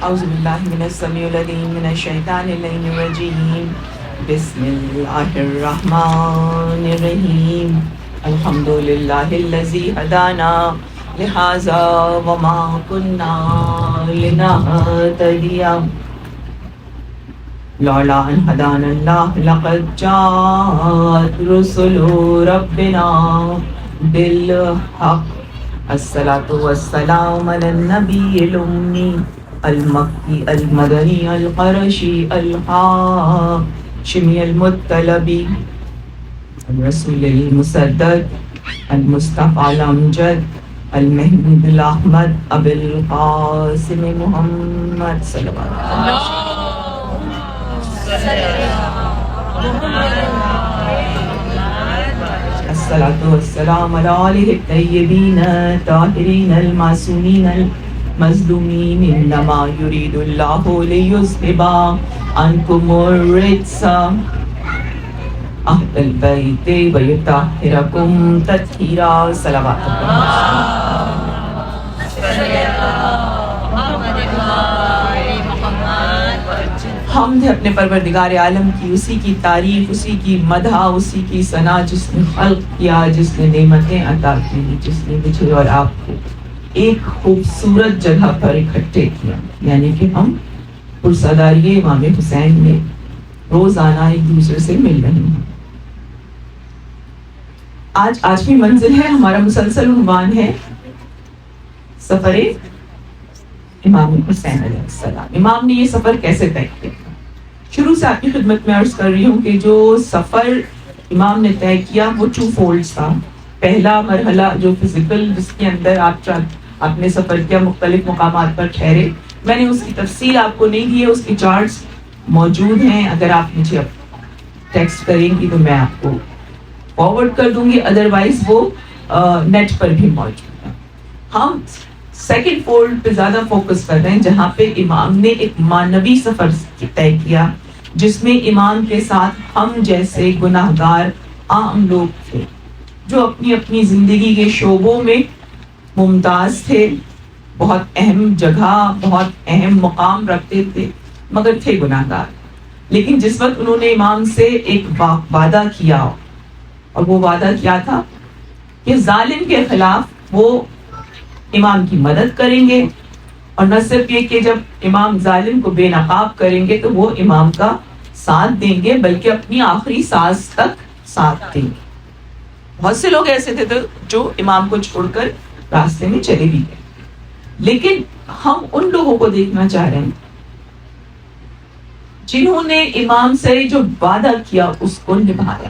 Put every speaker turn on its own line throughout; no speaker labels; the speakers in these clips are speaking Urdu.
اعوذ باللہ من السمیع العلیم من الشیطان اللعین الرجیم بسم اللہ الرحمن الرحیم الحمد للہ الذی ہدانا لہذا وما كنا لنہتدی لولا ان ہدانا اللہ لقد جاءت رسل ربنا بالحق الصلاة والسلام علی النبی الأمی المکی المدنی القرشی الحاشمی المطلبی الرسول المسدد المصطفى الامجد المحمود الاحمد ابو القاسم محمد صلی اللہ علیہ وسلم الصلاة والسلام علی آلہ الطیبین الطاہرین المعصومین المظلومین انما یرید اللہ لیذہب عنکم الرجس اہل البیت ویطہرکم تطہیرا صلوات حمد ہے اپنے پروردگار عالم کی، اسی کی تعریف، اسی کی مدح، اسی کی ثنا جس نے خلق کیا، جس نے نعمتیں عطا کی، جس نے مجھے اور آپ کو ایک خوبصورت جگہ پر اکٹھے کیا، یعنی کہ ہم پرساداری امام حسین میں روزانہ ایک دوسرے سے مل رہے ہیں۔ آج 8ویں منزل ہے، ہمارا مسلسل عنوان ہے سفر امام حسین علیہ السلام۔ امام نے یہ سفر کیسے طے کیا؟ شروع سے آپ کی خدمت میں عرض کر رہی ہوں کہ جو سفر امام نے طے کیا وہ 2 فولڈز تھا۔ پہلا مرحلہ جو فزیکل، جس کے اندر آپ نے سفر کیا، مختلف مقامات پر ٹھہرے، میں نے اس کی تفصیل آپ کو نہیں دی ہے، اس کے چارٹس موجود ہیں، اگر آپ مجھے ٹیکسٹ کریں گی تو میں آپ کو فارورڈ کر دوں گی، ادروائز وہ نیٹ پر بھی موجود ہے۔ ہم سیکنڈ فولڈ پہ زیادہ فوکس کر رہے ہیں، جہاں پہ امام نے ایک معنوی سفر طے کیا، جس میں امام کے ساتھ ہم جیسے گناہگار عام لوگ تھے، جو اپنی اپنی زندگی کے شعبوں میں ممتاز تھے، بہت اہم جگہ، بہت اہم مقام رکھتے تھے، مگر تھے گناہگار۔ لیکن جس وقت انہوں نے امام سے ایک وعدہ کیا، اور وہ وعدہ کیا تھا کہ ظالم کے خلاف وہ امام کی مدد کریں گے، اور نہ صرف یہ کہ جب امام ظالم کو بے نقاب کریں گے تو وہ امام کا ساتھ دیں گے، بلکہ اپنی آخری سانس تک ساتھ دیں گے۔ بہت سے لوگ ایسے تھے جو امام کو چھوڑ کر راستے میں چلے بھی گئے، لیکن ہم ان لوگوں کو دیکھنا چاہ رہے ہیں جنہوں نے امام سے جو وعدہ کیا اس کو نبھایا۔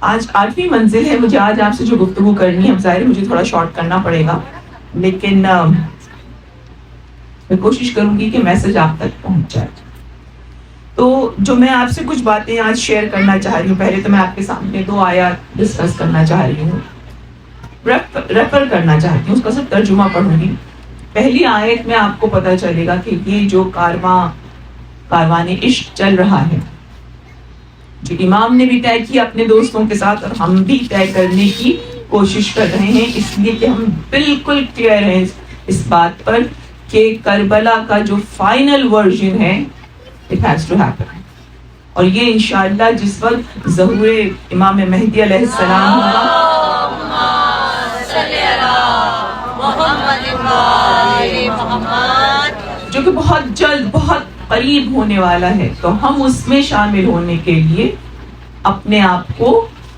آج 8ویں منزل ہے، مجھے آج آپ سے جو گفتگو کرنی ہے، ظاہر مجھے تھوڑا شارٹ کرنا پڑے گا، لیکن میں کوشش کروں گی کہ میسج آپ تک پہنچ جائے۔ تو جو میں آپ سے کچھ باتیں آج شیئر کرنا چاہ رہی ہوں، پہلے تو میں آپ کے سامنے 2 آیات ڈسکس کرنا چاہ رہی ہوں، ریفر کرنا چاہتی ہوں، اس کا صرف ترجمہ پڑھوں گی۔ پہلی آیت میں آپ کو پتہ چلے گا کہ یہ جو کاروان عشق چل رہا ہے، جو امام نے بھی طے کیا اپنے دوستوں کے ساتھ، اور ہم بھی طے کرنے کی کوشش کر رہے ہیں، اس لیے کہ ہم بالکل کلیئر ہیں اس بات پر کہ کربلا کا جو فائنل ورژن ہے it has to happen، اور یہ انشاءاللہ جس وقت ظہور امام مہدی علیہ السلام ہوگا، جو کہ بہت جلد، بہت قریب ہونے والا ہے، تو ہم اس میں شامل ہونے کے لیے اپنے آپ کو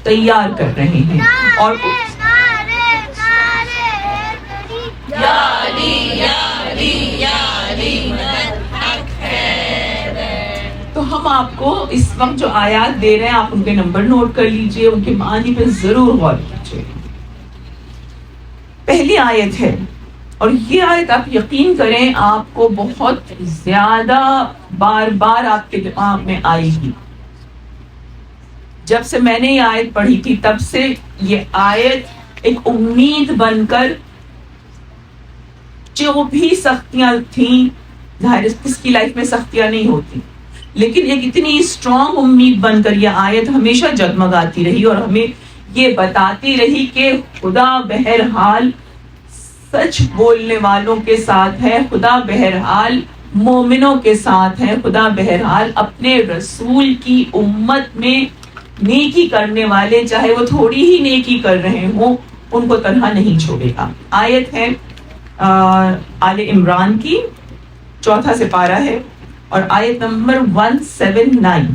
تیار کر رہے ہیں۔ اور تو ہم آپ کو اس وقت جو آیات دے رہے ہیں، آپ ان کے نمبر نوٹ کر لیجئے، ان کے معنی پہ ضرور غور کیجئے۔ پہلی آیت ہے، اور یہ آیت آپ یقین کریں آپ کو بہت زیادہ بار بار آپ کے دماغ میں آئے گی۔ جب سے میں نے یہ آیت پڑھی تھی تب سے یہ آیت ایک امید بن کر، جو بھی سختیاں تھیں، ظاہر کس کی لائف میں سختیاں نہیں ہوتی، لیکن ایک اتنی اسٹرانگ امید بن کر یہ آیت ہمیشہ جگمگاتی رہی، اور ہمیں یہ بتاتی رہی کہ خدا بہرحال سچ بولنے والوں کے ساتھ ہے، خدا بہرحال مومنوں کے ساتھ ہے، خدا بہرحال اپنے رسول کی امت میں نیکی کرنے والے چاہے وہ تھوڑی ہی نیکی کر رہے ہوں ان کو تنہا نہیں چھوڑے گا۔ آیت ہے آل عمران کی 4 سپارہ ہے اور آیت نمبر 179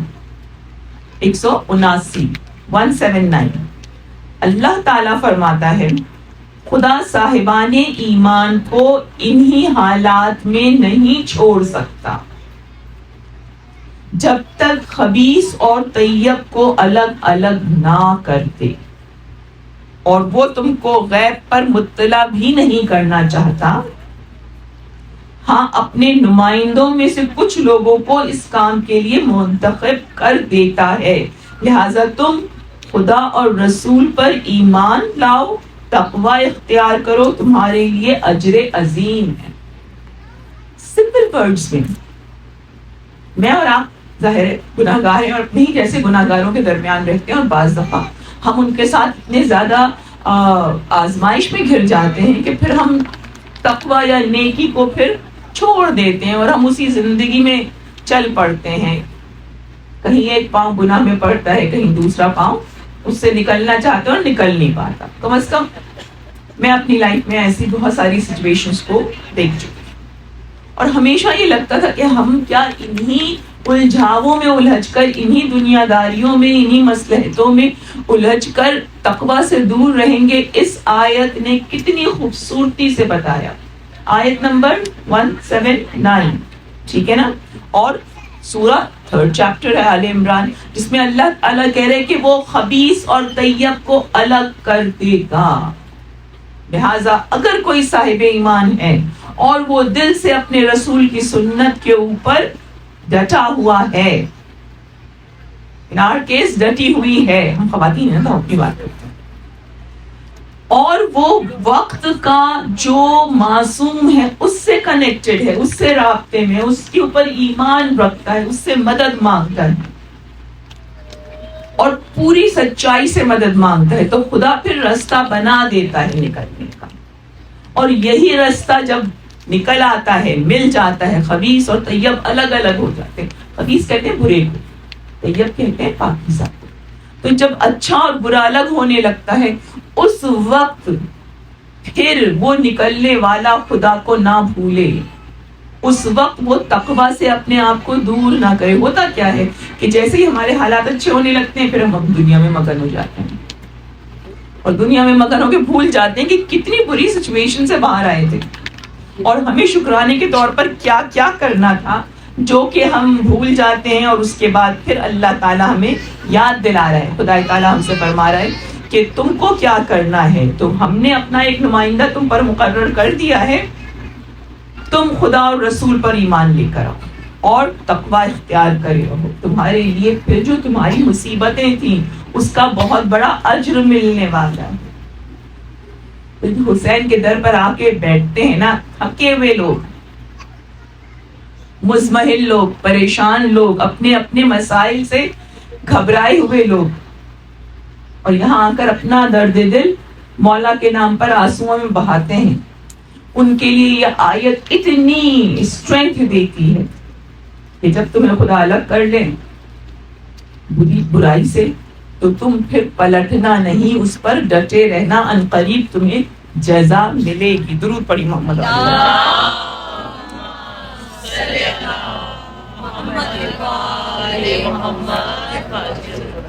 179 اللہ تعالیٰ فرماتا ہے خدا صاحبان ایمان کو انہی حالات میں نہیں چھوڑ سکتا جب تک خبیث اور طیب کو الگ الگ نہ کر دے، اور وہ تم کو غیب پر مطلع بھی نہیں کرنا چاہتا، ہاں اپنے نمائندوں میں سے کچھ لوگوں کو اس کام کے لیے منتخب کر دیتا ہے، لہذا تم خدا اور رسول پر ایمان لاؤ، تقوی اختیار کرو، تمہارے لیے اجر عظیم ہے۔ سمپل ورڈز میں اور آپ ظاہر گناہ گار ہیں اور اپنے ہی جیسے گناہ گاروں کے درمیان رہتے ہیں، اور بعض دفعہ ہم ان کے ساتھ اتنے زیادہ آزمائش میں گھر جاتے ہیں کہ پھر ہم تقوی یا نیکی کو پھر چھوڑ دیتے ہیں اور ہم اسی زندگی میں چل پڑتے ہیں، کہیں ایک پاؤں گناہ میں پڑتا ہے، کہیں دوسرا پاؤں اس سے نکلنا چاہتا ہے اور نکل نہیں پاتا۔ کم از کم میں اپنی لائف میں ایسی بہت ساری سچویشنز کو دیکھ چکی اور ہمیشہ یہ لگتا تھا کہ ہم کیا انہی الجھاؤں میں الجھ کر، انہی دنیا داریوں میں، انہی مصلحتوں میں الجھ کر تقوی سے دور رہیں گے۔ اس آیت نے کتنی خوبصورتی سے بتایا، آیت نمبر 179، ٹھیک ہے نا، اور سورہ 3 چیپٹر ہے آل عمران، جس میں اللہ تعالیٰ کہہ رہے کہ وہ خبیث اور طیب کو الگ کر دے گا، لہذا اگر کوئی صاحب ایمان ہے اور وہ دل سے اپنے رسول کی سنت کے اوپر ڈٹا ہوا ہے، ان آر کیس ڈٹی ہوئی ہے، ہم خواتین ہیں تو اپنی بات کرتے ہیں، اور وہ وقت کا جو معصوم ہے اس سے کنیکٹڈ ہے، اس سے رابطے میں، اس کے اوپر ایمان رکھتا ہے، اس سے مدد مانگتا ہے اور پوری سچائی سے مدد مانگتا ہے، تو خدا پھر رستہ بنا دیتا ہے نکلنے کا، اور یہی رستہ جب نکل آتا ہے، مل جاتا ہے، خبیث اور طیب الگ الگ ہو جاتے ہیں، خبیث کہتے ہیں برے کو، طیب کہتے ہیں پاکیزہ کو، تو جب اچھا اور برا الگ ہونے لگتا ہے اس وقت پھر وہ نکلنے والا خدا کو نہ بھولے، اس وقت وہ تقوی سے اپنے آپ کو دور نہ کرے۔ ہوتا کیا ہے کہ جیسے ہی ہمارے حالات اچھے ہونے لگتے ہیں پھر ہم دنیا میں مگن ہو جاتے ہیں، اور دنیا میں مگن ہو کے بھول جاتے ہیں کہ کتنی بری سچویشن سے باہر آئے تھے اور ہمیں شکرانے کے طور پر کیا کیا کرنا تھا، جو کہ ہم بھول جاتے ہیں، اور اس کے بعد پھر اللہ تعالیٰ ہمیں یاد دلا رہا ہے، خدا تعالیٰ ہم سے فرما رہا ہے کہ تم کو کیا کرنا ہے، تو ہم نے اپنا ایک نمائندہ تم پر مقرر کر دیا ہے، تم خدا اور رسول پر ایمان لے کر آؤ اور تقوی اختیار کرے رہو، تمہارے لیے پھر جو تمہاری مصیبتیں تھیں اس کا بہت بڑا اجر ملنے والا ہے۔ حسین کے در پر آ کے بیٹھتے ہیں نا تھکے ہوئے لوگ، مزمحل لوگ، پریشان لوگ، اپنے اپنے مسائل سے گھبرائے ہوئے لوگ، اور یہاں آ کر اپنا درد دل مولا کے نام پر آنسوؤں میں بہاتے ہیں، ان کے لیے یہ آیت اتنی اسٹرینتھ دیتی ہے کہ جب تمہیں خدا الگ کر لیں برائی سے تو تم پھر پلٹنا نہیں، اس پر ڈٹے رہنا، ان قریب تمہیں جزا ملے گی۔ درود پڑھی محمد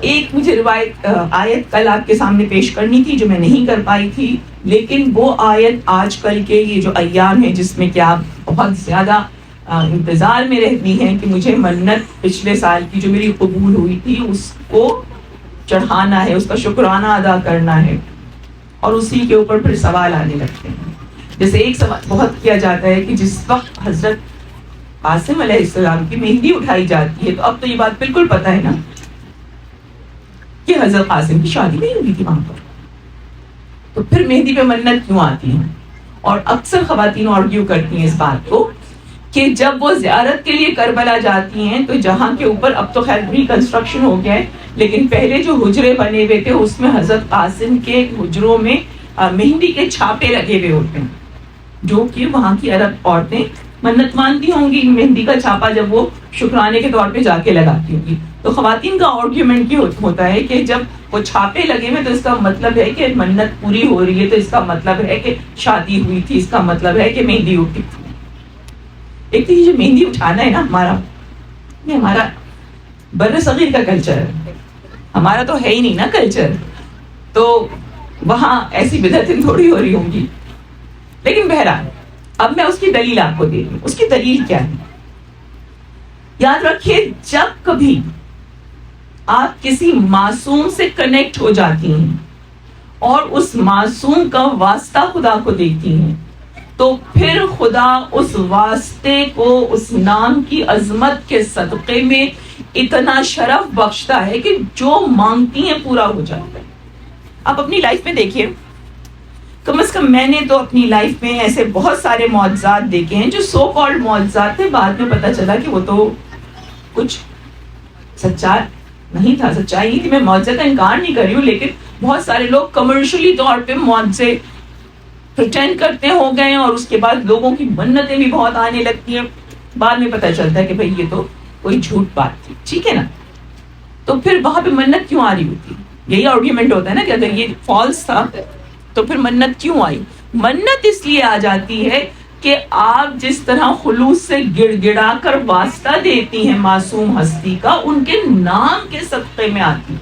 ایک مجھے روایت آیت کل آپ کے سامنے پیش کرنی تھی جو میں نہیں کر پائی تھی، لیکن وہ آیت آج کل کے یہ جو ایام ہیں جس میں کہ آپ بہت زیادہ انتظار میں رہتی ہیں کہ مجھے منت پچھلے سال کی جو میری قبول ہوئی تھی اس کو چڑھانا ہے، اس کا شکرانہ ادا کرنا ہے، اور اسی کے اوپر پھر سوال آنے لگتے ہیں۔ جیسے ایک سوال بہت کیا جاتا ہے کہ جس وقت حضرت قاسم علیہ السلام کی مہندی اٹھائی جاتی ہے تو اب تو یہ بات بالکل پتہ ہے نا کہ حضرت قاسم کی شادی نہیں ہوئی تھی وہاں پر، تو پھر مہندی پہ منت کیوں آتی ہے؟ اور اکثر خواتین آرگیو کرتی ہیں اس بات کو کہ جب وہ زیارت کے لیے کربلا جاتی ہیں تو جہاں کے اوپر اب تو خیر ریکنسٹرکشن ہو گیا ہے، لیکن پہلے جو حجرے بنے ہوئے تھے اس میں حضرت قاسم کے حجروں میں مہندی کے چھاپے لگے ہوئے ہوتے ہیں، جو کہ وہاں کی عرب عورتیں منت مانتی ہوں گی، مہندی کا چھاپا جب وہ شکرانے کے طور پہ جا کے لگاتی ہوں گی. تو خواتین کا آرگیومنٹ یہ ہوتا ہے کہ جب وہ چھاپے لگے ہوئے تو اس کا مطلب ہے کہ منت پوری ہو رہی ہے، تو اس کا مطلب ہے کہ شادی ہوئی تھی، اس کا مطلب ہے کہ مہندی اٹھی تھی. ایک تو یہ جو مہندی اٹھانا ہے نا یہ ہمارا بر صغیر کا کلچر ہے، ہمارا تو ہے ہی نہیں نا کلچر، تو وہاں ایسی بدعتیں تھوڑی ہو رہی ہوں گی. لیکن بہرحال اب میں اس کی دلیل آپ کو دے دوں. اس کی دلیل کیا ہے؟ یاد رکھیے، جب کبھی آپ کسی معصوم سے کنیکٹ ہو جاتی ہیں اور اس معصوم کا واسطہ خدا کو دیتی ہیں تو پھر خدا اس واسطے کو اس نام کی عظمت کے صدقے میں اتنا شرف بخشتا ہے کہ جو مانگتی ہیں پورا ہو جاتا ہے. آپ اپنی لائف میں دیکھیے، کم از کم میں نے تو اپنی لائف میں ایسے بہت سارے معجزات دیکھے ہیں جو سو کالڈ معجزات تھے، بعد میں پتہ چلا کہ وہ تو کچھ سچا نہیں تھا، سچائی نہیں تھی. میں معجزے کا انکار نہیں کر رہی ہوں، لیکن بہت سارے لوگ کمرشلی طور پہ معجزے پریٹینڈ کرتے ہو گئے اور اس کے بعد لوگوں کی منتیں بھی بہت آنے لگتی ہیں. بعد میں پتہ چلتا ہے کہ بھئی یہ تو کوئی جھوٹ بات تھی. ٹھیک ہے نا؟ تو پھر وہاں پہ منت کیوں آ رہی ہوتی؟ یہی آرگیومنٹ ہوتا ہے نا کہ اگر یہ فالس تھا تو پھر منت کیوں آئی؟ منت اس لیے آ جاتی ہے کہ آپ جس طرح خلوص سے گڑ گڑا کر واسطہ دیتی ہیں معصوم ہستی کا، ان کے نام کے صدقے میں آتی.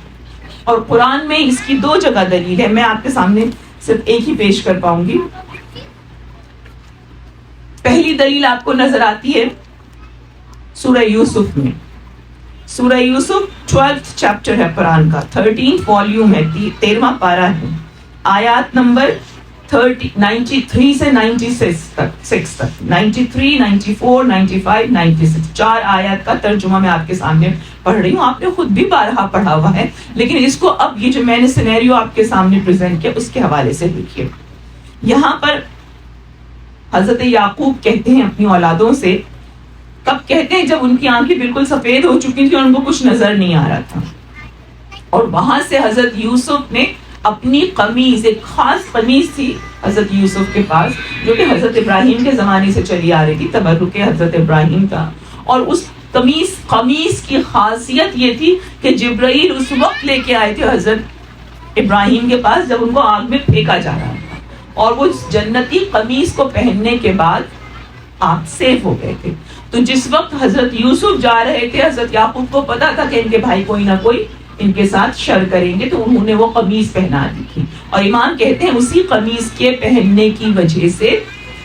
اور قرآن میں اس کی 2 جگہ دلیل ہے، میں آپ کے سامنے صرف ایک ہی پیش کر پاؤں گی. پہلی دلیل آپ کو نظر آتی ہے سورہ یوسف میں. سورہ یوسف 12th چیپٹر ہے قرآن کا، 13th والیوم ہے، 13واں پارہ ہے، آیات نمبر 93 سے 96 تک 93 94 95 96 4 آیات کا ترجمہ میں آپ کے سامنے پڑھ رہی ہوں. آپ نے خود بھی بارہا پڑھا ہوا ہے، لیکن اس کو اب یہ جو میں نے سینیریو آپ کے سامنے پریزنٹ کیا اس کے حوالے سے دیکھیے. یہاں پر حضرت یعقوب کہتے ہیں اپنی اولادوں سے، کب کہتے ہیں؟ جب ان کی آنکھیں بالکل سفید ہو چکی تھی اور ان کو کچھ نظر نہیں آ رہا تھا، اور وہاں سے حضرت یوسف نے اپنی قمیض، ایک خاص قمیض تھی حضرت یوسف کے پاس جو کہ حضرت ابراہیم کے زمانے سے چلی آ رہی تھی، تبرک حضرت ابراہیم کا. اور اس قمیض کی خاصیت یہ تھی کہ جبرائیل اس وقت لے کے آئے تھے حضرت ابراہیم کے پاس جب ان کو آگ میں پھینکا جا رہا تھا، اور وہ جنتی قمیض کو پہننے کے بعد آپ سیف ہو گئے تھے. تو جس وقت حضرت یوسف جا رہے تھے، حضرت یعقوب کو پتا تھا کہ ان کے بھائی کوئی نہ کوئی ان کے ساتھ شر کریں گے، تو انہوں نے وہ قمیض پہنا دی تھی. اور امام کہتے ہیں اسی قمیض کے پہننے کی وجہ سے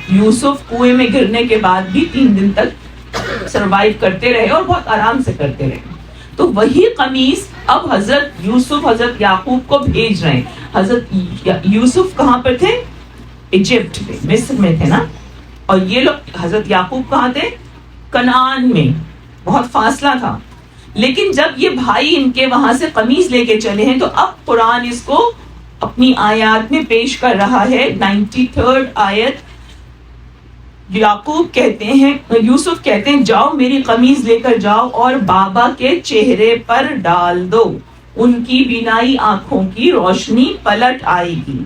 یوسف کنویں میں گرنے کے بعد بھی 3 دن تک سروائیو کرتے رہے اور بہت آرام سے کرتے رہے. تو وہی قمیض اب حضرت یوسف حضرت یعقوب کو بھیج رہے ہیں. حضرت یوسف کہاں پر تھے؟ ایجپٹ میں، مصر میں تھے نا، اور یہ لوگ حضرت یعقوب کہاں تھے؟ کنعان میں. بہت فاصلہ تھا. لیکن جب یہ بھائی ان کے وہاں سے قمیض لے کے چلے ہیں تو اب قرآن اس کو اپنی آیات میں پیش کر رہا ہے. 93rd آیت، یعقوب کہتے ہیں، یوسف کہتے ہیں جاؤ میری قمیض لے کر جاؤ اور بابا کے چہرے پر ڈال دو، ان کی بینائی آنکھوں کی روشنی پلٹ آئے گی،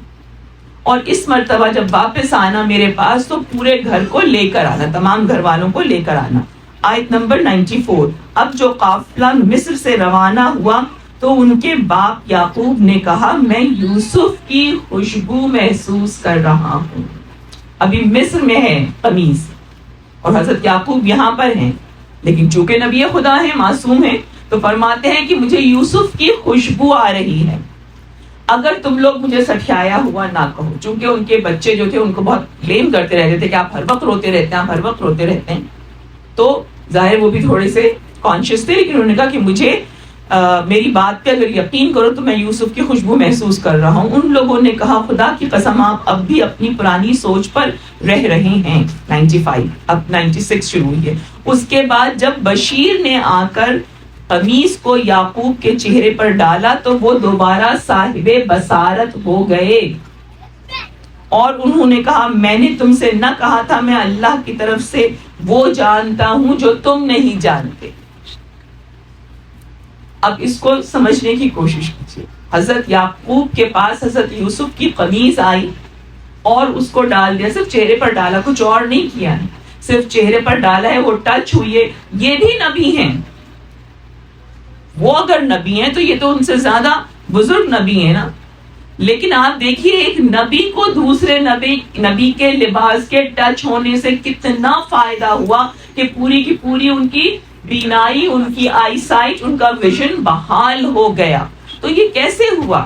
اور اس مرتبہ جب واپس آنا میرے پاس تو پورے گھر کو لے کر آنا، تمام گھر والوں کو لے کر آنا. آیت نمبر 94. اب جو قافلہ مصر سے روانہ ہوا تو ان کے باپ یعقوب نے کہا میں یوسف کی خوشبو محسوس کر رہا ہوں. ابھی مصر میں ہے قمیض اور حضرت یعقوب یہاں پر ہیں، لیکن چونکہ نبی خدا ہیں، معصوم ہیں، تو فرماتے ہیں کہ مجھے یوسف کی خوشبو آ رہی ہے. اگر تم لوگ مجھے سٹھیایا ہوا نہ کہو، چونکہ ان کے بچے جو تھے ان کو بہت بلیم کرتے رہتے تھے کہ آپ ہر وقت روتے رہتے ہیں، آپ ہر وقت روتے رہتے ہیں. تو ظاہر وہ بھی تھوڑے سے کانشیس تھے، لیکن انہوں نے کہا کہ مجھے میری بات پہ اگر یقین کرو تو میں یوسف کی خوشبو محسوس کر رہا ہوں. ان لوگوں نے کہا خدا کی قسم آپ اب بھی اپنی پرانی سوچ پر رہ رہے ہیں. 95 اب 96 شروع ہوئی ہے. اس کے بعد جب بشیر نے آ کر قمیص کو یعقوب کے چہرے پر ڈالا تو وہ دوبارہ صاحب بصارت ہو گئے، اور انہوں نے کہا میں نے تم سے نہ کہا تھا میں اللہ کی طرف سے وہ جانتا ہوں جو تم نہیں جانتے. اب اس کو سمجھنے کی کوشش کیجیے. حضرت یعقوب کے پاس حضرت یوسف کی قمیض آئی اور اس کو ڈال دیا, صرف چہرے پر ڈالا, کچھ اور نہیں کیا ہے, صرف چہرے پر ڈالا ہے, وہ ٹچ ہوئی ہے. یہ بھی نبی ہیں, وہ اگر نبی ہیں تو یہ تو ان سے زیادہ بزرگ نبی ہیں نا. لیکن آپ دیکھیے ایک نبی کو دوسرے نبی کے لباس کے ٹچ ہونے سے کتنا فائدہ ہوا کہ پوری کی پوری ان کی بینائی, ان کی آئی سائٹ, ان کا ویژن بحال ہو گیا. تو یہ کیسے ہوا؟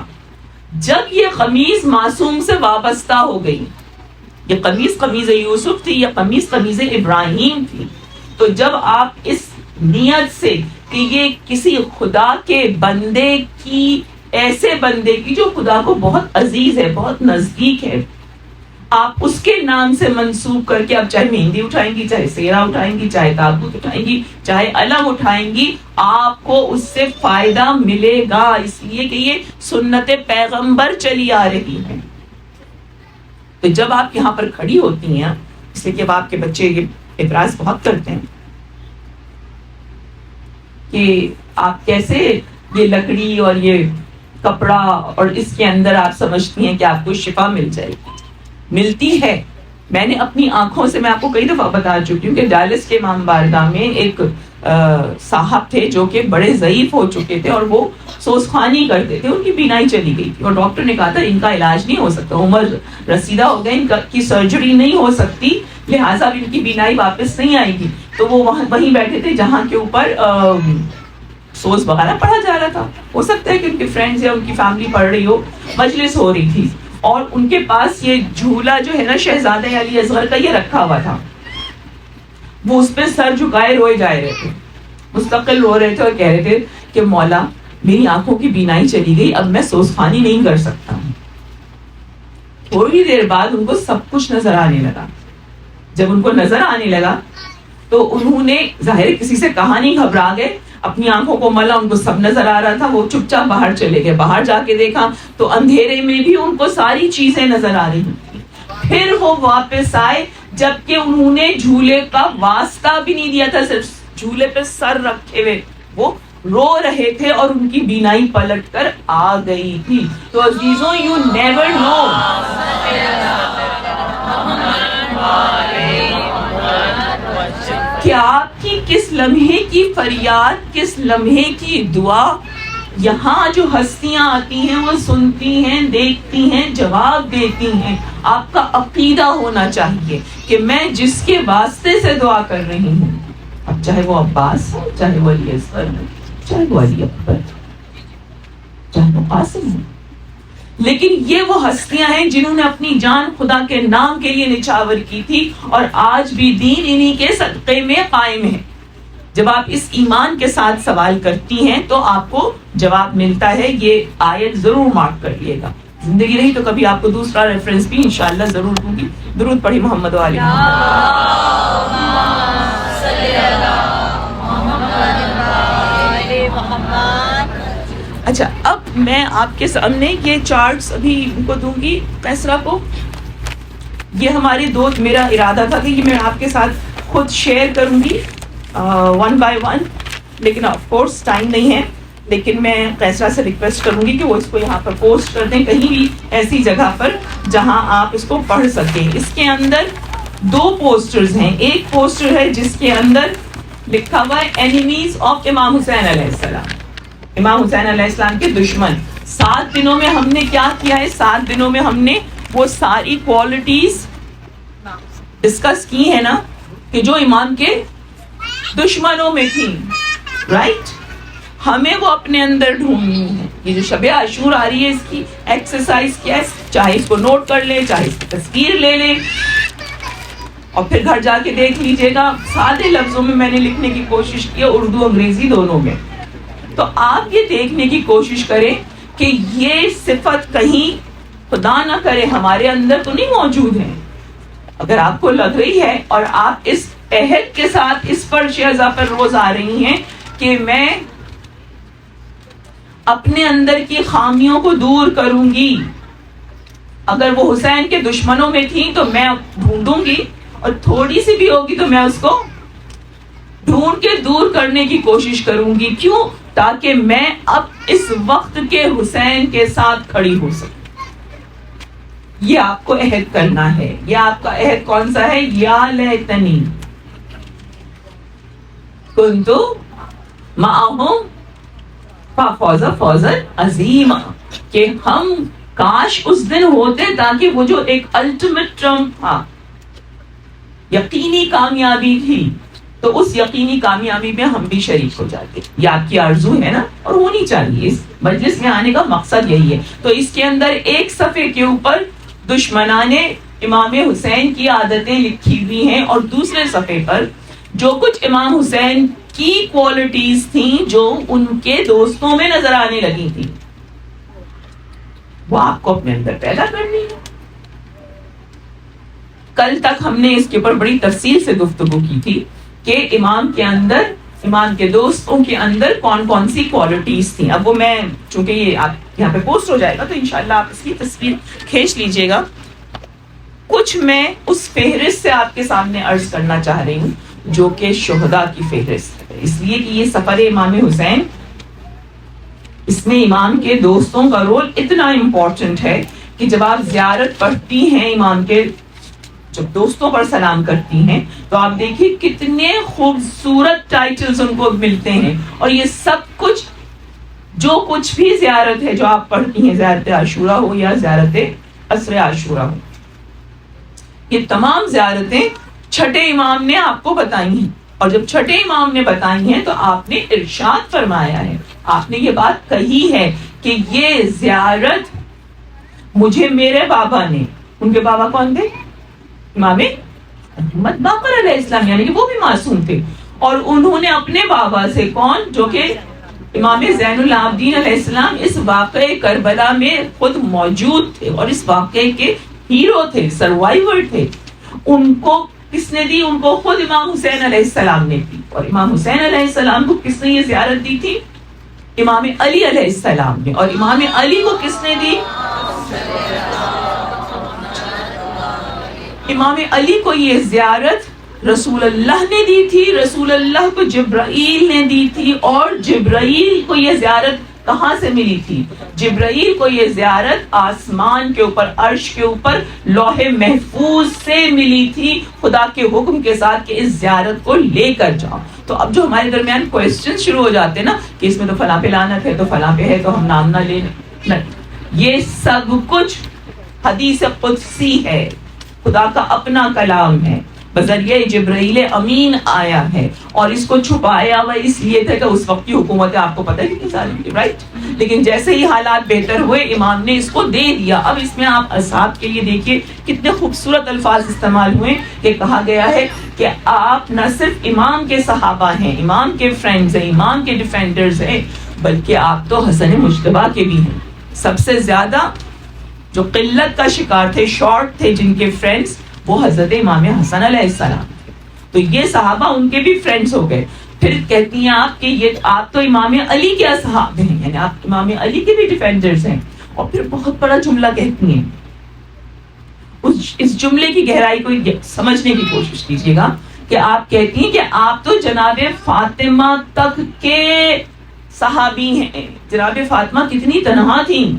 جب یہ قمیض معصوم سے وابستہ ہو گئی. یہ قمیض یوسف تھی, یہ قمیض ابراہیم تھی. تو جب آپ اس نیت سے کہ یہ کسی خدا کے بندے کی, ایسے بندے کی جو خدا کو بہت عزیز ہے, بہت نزدیک ہے, آپ اس کے نام سے منسوب کر کے, اب چاہے مہندی اٹھائیں گی, چاہے سیرا اٹھائیں گی, چاہے تابوت اٹھائیں گی, چاہے علم اٹھائیں گی, آپ کو اس سے فائدہ ملے گا, اس لیے کہ یہ سنت پیغمبر چلی آ رہی ہے. تو جب آپ یہاں پر کھڑی ہوتی ہیں, اس لیے کہ آپ کے بچے یہ اعتراض بہت کرتے ہیں کہ آپ کیسے یہ لکڑی اور یہ کپڑا اور اس کے اندر آپ سمجھتی ہیں کہ آپ کو شفا مل جائے گی. ملتی ہے. میں نے اپنی آنکھوں سے, میں آپ کو کئی دفعہ بتا چکی ہوں کہ ڈالس کے امام بارگاہ میں ایک صاحب تھے جو کہ بڑے ضعیف ہو چکے تھے اور وہ سوزخوانی کرتے تھے, ان کی بینائی چلی گئی تھی اور ڈاکٹر نے کہا تھا ان کا علاج نہیں ہو سکتا, عمر رسیدہ ہو گئے, ان کی سرجری نہیں ہو سکتی, لہٰذا ان کی بینائی واپس نہیں آئے گی. تو وہ وہیں بیٹھے تھے جہاں کے اوپر سوز وغیرہ پڑھا جا رہا تھا. ہو سکتا ہے کہ ان کے فرینڈز یا ان کی فیملی پڑھ رہی ہو, مجلس ہو رہی تھی, اور ان کے پاس یہ جھولا جو ہے نا شہزادہ علی اصغر کا, یہ رکھا ہوا تھا. وہ اس پہ سر جھکائے روئے جا رہے تھے, مستقل رو رہے تھے اور کہہ رہے تھے کہ مولا میری آنکھوں کی بینائی چلی گئی, اب میں سوزخوانی نہیں کر سکتا ہوں. تھوڑی دیر بعد ان کو سب کچھ نظر آنے لگا. جب ان کو نظر آنے لگا تو انہوں نے ظاہر کسی سے کہا نہیں, گھبرا گئے, اپنی آنکھوں کو ملا, ان کو سب نظر آ رہا تھا. وہ چپ چاپ باہر چلے گئے, باہر جا کے دیکھا تو اندھیرے میں بھی ان کو ساری چیزیں نظر آ رہی تھی. پھر وہ واپس آئے, جبکہ انہوں نے جھولے کا واسطہ بھی نہیں دیا تھا, صرف جھولے پہ سر رکھے ہوئے وہ رو رہے تھے اور ان کی بینائی پلٹ کر آ گئی تھی. تو عزیزوں, یو نیور نو کہ آپ کی کس لمحے کی فریاد, کس لمحے کی دعا یہاں جو ہستیاں آتی ہیں وہ سنتی ہیں, دیکھتی ہیں, جواب دیتی ہیں. آپ کا عقیدہ ہونا چاہیے کہ میں جس کے واسطے سے دعا کر رہی ہوں, اب چاہے وہ عباس ہو, چاہے وہ علی اصغر ہو, چاہے وہ علی اکبر, چاہے وہ قاسم ہو, لیکن یہ وہ ہستیاں ہیں جنہوں نے اپنی جان خدا کے نام کے لیے نچھاور کی تھی, اور آج بھی دین انہی کے صدقے میں قائم ہے. جب آپ اس ایمان کے ساتھ سوال کرتی ہیں تو آپ کو جواب ملتا ہے. یہ آیت ضرور مارک کر لیے گا, زندگی رہی تو کبھی آپ کو دوسرا ریفرنس بھی انشاءاللہ ضرور دوں گی. درود پڑھی محمد و آل محمد. اچھا, اب میں آپ کے سامنے یہ چارٹس ابھی ان کو دوں گی, پیسرا کو. یہ ہماری دو, میرا ارادہ تھا کہ یہ میں آپ کے ساتھ خود شیئر کروں گی ون بائی ون, لیکن آف کورس ٹائم نہیں ہے. لیکن میں پیسرا سے ریکویسٹ کروں گی کہ وہ اس کو یہاں پر پوسٹ کر دیں کہیں بھی ایسی جگہ پر جہاں آپ اس کو پڑھ سکیں. اس کے اندر دو پوسٹرز ہیں. ایک پوسٹر ہے جس کے اندر لکھا ہوا ہے اینیمیز آف امام حسین علیہ السلام, امام حسین علیہ السلام کے دشمن. 7 دنوں میں ہم نے کیا کیا ہے, 7 دنوں میں ہم نے وہ ساری کوالٹیز ڈسکس کی ہے نا کہ جو امام کے دشمنوں میں تھی, رائٹ. ہمیں وہ اپنے اندر ڈھونڈنی ہے. یہ جو شب عاشور آ رہی ہے, اس کی ایکسرسائز کیا ہے, چاہے اس کو نوٹ کر لیں, چاہے اس کی تصویر لے لیں, اور پھر گھر جا کے دیکھ لیجیے گا. سادے لفظوں میں میں نے لکھنے کی کوشش کی, اردو انگریزی دونوں میں. تو آپ یہ دیکھنے کی کوشش کریں کہ یہ صفت کہیں خدا نہ کرے ہمارے اندر تو نہیں موجود ہے. اگر آپ کو لگ رہی ہے اور آپ اس عہد کے ساتھ اس پر شہزا پر روز آ رہی ہیں کہ میں اپنے اندر کی خامیوں کو دور کروں گی, اگر وہ حسین کے دشمنوں میں تھیں تو میں ڈھونڈوں گی اور تھوڑی سی بھی ہوگی تو میں اس کو ڈھونڈ کے دور کرنے کی کوشش کروں گی. کیوں؟ تاکہ میں اب اس وقت کے حسین کے ساتھ کھڑی ہو سکوں. یہ آپ کو عہد کرنا ہے. یہ آپ کا عہد کون سا ہے؟ یا لیتنی کنتو معہم فافوز فوزا عظیما، کہ ہم کاش اس دن ہوتے تاکہ وہ جو ایک الٹیمیٹ ٹرمپ تھا، یقینی کامیابی تھی، تو اس یقینی کامیابی میں ہم بھی شریک ہو جاتے. یہ آپ کی آرزو ہے نا، اور ہونی چاہیے. اس مجلس میں آنے کا مقصد یہی ہے. تو اس کے اندر ایک صفحے کے اوپر دشمنان امام حسین کی عادتیں لکھی ہوئی ہیں، اور دوسرے صفحے پر جو کچھ امام حسین کی کوالٹیز تھیں جو ان کے دوستوں میں نظر آنے لگی تھیں، وہ آپ کو اپنے اندر پیدا کرنی ہے. کل تک ہم نے اس کے اوپر بڑی تفصیل سے گفتگو کی تھی کہ امام کے اندر، امام کے دوستوں کے اندر کون کون سی کوالٹیز تھیں. اب وہ میں چونکہ یہ آپ یہاں پہ پوسٹ ہو جائے گا تو انشاءاللہ آپ اس کی تصویر کھینچ لیجئے گا. کچھ میں اس فہرست سے آپ کے سامنے عرض کرنا چاہ رہی ہوں جو کہ شہداء کی فہرست ہے، اس لیے کہ یہ سفر امام حسین، اس میں امام کے دوستوں کا رول اتنا امپورٹنٹ ہے کہ جب آپ زیارت پڑھتی ہیں امام کے، جب دوستوں پر سلام کرتی ہیں، تو آپ دیکھیں کتنے خوبصورت ٹائٹلز ان کو ملتے ہیں. اور یہ سب کچھ جو کچھ بھی زیارت ہے جو آپ پڑھتی ہیں، زیارت عاشورہ ہو یا زیارت عصر عاشورہ ہو، یہ تمام زیارتیں چھٹے امام نے آپ کو بتائی ہیں. اور جب چھٹے امام نے بتائی ہیں تو آپ نے ارشاد فرمایا ہے، آپ نے یہ بات کہی ہے کہ یہ زیارت مجھے میرے بابا نے، ان کے بابا کون تھے؟ امام محمد باقر علیہ السلام، یعنی کہ وہ بھی معصوم تھے، اور انہوں نے اپنے بابا سے، کون؟ جو کہ امام زین العابدین علیہ السلام اس واقعے کربلا میں خود موجود تھے اور اس واقعے کے ہیرو تھے، سروائیور تھے. ان کو کس نے دی؟ ان کو خود امام حسین علیہ السلام نے دی. اور امام حسین علیہ السلام کو کس نے یہ زیارت دی تھی؟ امام علی علیہ السلام نے. اور امام علی کو کس نے دی؟ امام علی کو یہ زیارت رسول اللہ نے دی تھی. رسول اللہ کو جبرائیل نے دی تھی. اور جبرائیل کو یہ زیارت کہاں سے ملی تھی؟ جبرائیل کو یہ زیارت آسمان کے اوپر، عرش کے اوپر لوح محفوظ سے ملی تھی، خدا کے حکم کے ساتھ کہ اس زیارت کو لے کر جاؤ. تو اب جو ہمارے درمیان کوئسچن شروع ہو جاتے ہیں نا کہ اس میں تو فلاں پہ لعنت ہے، تو فلاں پہ ہے، تو ہم نام نہ لیں، نہیں، یہ سب کچھ حدیث قدسی ہے، خدا کا اپنا کلام ہے، بذریعہ جبرائیل امین آیا ہے. اور اس کو چھپایا ہوا اس لیے تھا کہ اس وقت کی حکومت آپ کو پتہ ہے کتنی ظالم تھی، رائٹ؟ لیکن جیسے ہی حالات بہتر ہوئے امام نے اس کو دے دیا. اب اس میں آپ اصحاب کے لیے دیکھیے کتنے خوبصورت الفاظ استعمال ہوئے کہ کہا گیا ہے کہ آپ نہ صرف امام کے صحابہ ہیں، امام کے فرینڈز ہیں، امام کے ڈیفینڈرز ہیں، بلکہ آپ تو حسن مجتبیٰ کے بھی ہیں. سب سے زیادہ جو قلت کا شکار تھے، شارٹ تھے، جن کے فرینڈز، وہ حضرت امام حسن علیہ السلام تھے. تو یہ صحابہ ان کے بھی فرینڈز ہو گئے. پھر کہتی ہیں آپ کہ یہ آپ تو امام علی کے اصحاب ہیں، یعنی آپ امام علی کے بھی ڈیفینڈرز ہیں. اور پھر بہت بڑا جملہ کہتی ہیں، اس جملے کی گہرائی کو سمجھنے کی کوشش کیجیے گا کہ آپ کہتی ہیں کہ آپ تو جناب فاطمہ تک کے صحابی ہیں. جناب فاطمہ کتنی تنہا تھیں،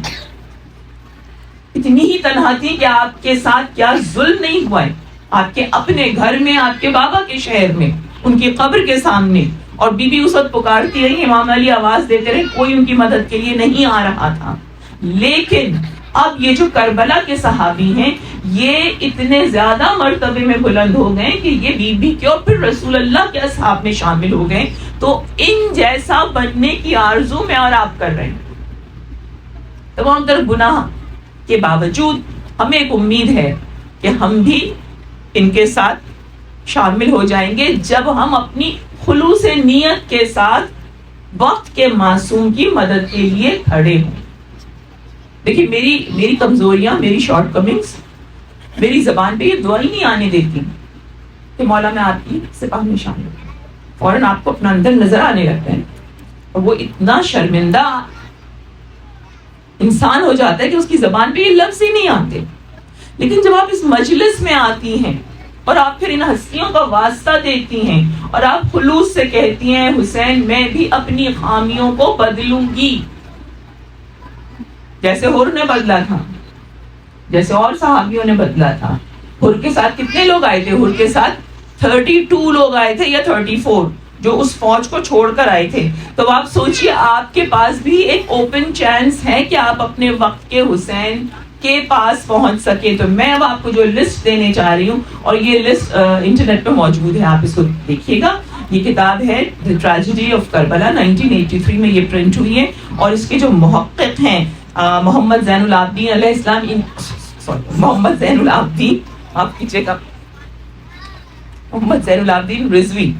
اتنی ہی تنہا تھی کہ آپ کے ساتھ کیا ظلم نہیں ہوا ہے. آپ کے اپنے گھر میں، آپ کے بابا کے شہر میں، ان کی قبر کے سامنے، اور بی بی اس وقت پکارتی رہی، امام علی آواز دیتے رہے، کوئی ان کی مدد کے لیے نہیں آ رہا تھا. لیکن اب یہ جو کربلا کے صحابی ہیں یہ اتنے زیادہ مرتبے میں بلند ہو گئے کہ یہ بی بی کے اور پھر رسول اللہ کے اصحاب میں شامل ہو گئے. تو ان جیسا بننے کی آرزو میں اور آپ کر رہے ہیں. تمام تر گناہ کے باوجود ہمیں ایک امید ہے کہ ہم بھی ان کے ساتھ شامل ہو جائیں گے جب ہم اپنی خلوص نیت کے ساتھ وقت کے معصوم کی مدد کے لیے کھڑے ہوں. دیکھیے میری کمزوریاں، میری شارٹ کمنگز میری زبان پہ یہ دعا ہی نہیں آنے دیتی کہ مولا میں آپ کی سپاہ میں شامل ہوں. فوراً آپ کو اپنا اندر نظر آنے لگتا ہے اور وہ اتنا شرمندہ انسان ہو جاتا ہے کہ اس کی زبان پہ یہ لفظ ہی نہیں آتے. لیکن جب آپ اس مجلس میں آتی ہیں اور آپ پھر ان ہستیوں کا واسطہ دیتی ہیں اور آپ خلوص سے کہتی ہیں حسین میں بھی اپنی خامیوں کو بدلوں گی، جیسے حر نے بدلا تھا، جیسے اور صحابیوں نے بدلا تھا۔ حر کے ساتھ کتنے لوگ آئے تھے؟ حر کے ساتھ 32 لوگ آئے تھے یا 34، جو اس فوج کو چھوڑ کر آئے تھے۔ تو آپ سوچئے آپ کے پاس بھی ایک اوپن چانس ہے کہ آپ اپنے وقت کے حسین کے پاس پہنچ سکے۔ تو میں اب آپ کو جو لسٹ دینے چاہ رہی ہوں، اور یہ لسٹ انٹرنیٹ پہ موجود ہے، آپ اس کو دیکھیے گا۔ یہ کتاب ہے دی ٹریجڈی آف کربلا، 1983 میں یہ پرنٹ ہوئی ہے، اور اس کے جو محقق ہیں محمد زین العابدین علیہ السلام، محمد زین العابدین، آپ کیجیے گا، محمد زین العابدین رضوی۔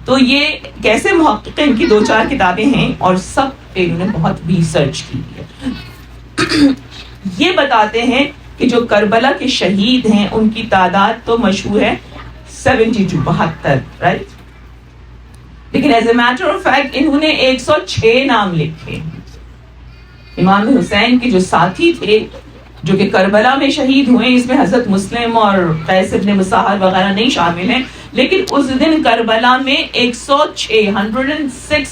تو یہ کیسے محقق ہیں، ان کی 2-4 کتابیں ہیں اور سب پہ انہوں نے بہت ریسرچ کی ہے۔ یہ بتاتے ہیں کہ جو کربلا کے شہید ہیں ان کی تعداد تو مشہور ہے 72، رائٹ، لیکن as a matter of fact انہوں نے 106 نام لکھے۔ امام حسین کے جو ساتھی تھے جو کہ کربلا میں شہید ہوئے، اس میں حضرت مسلم اور قیس ابن مصاحر وغیرہ نہیں شامل ہیں، لیکن اس دن کربلا میں 106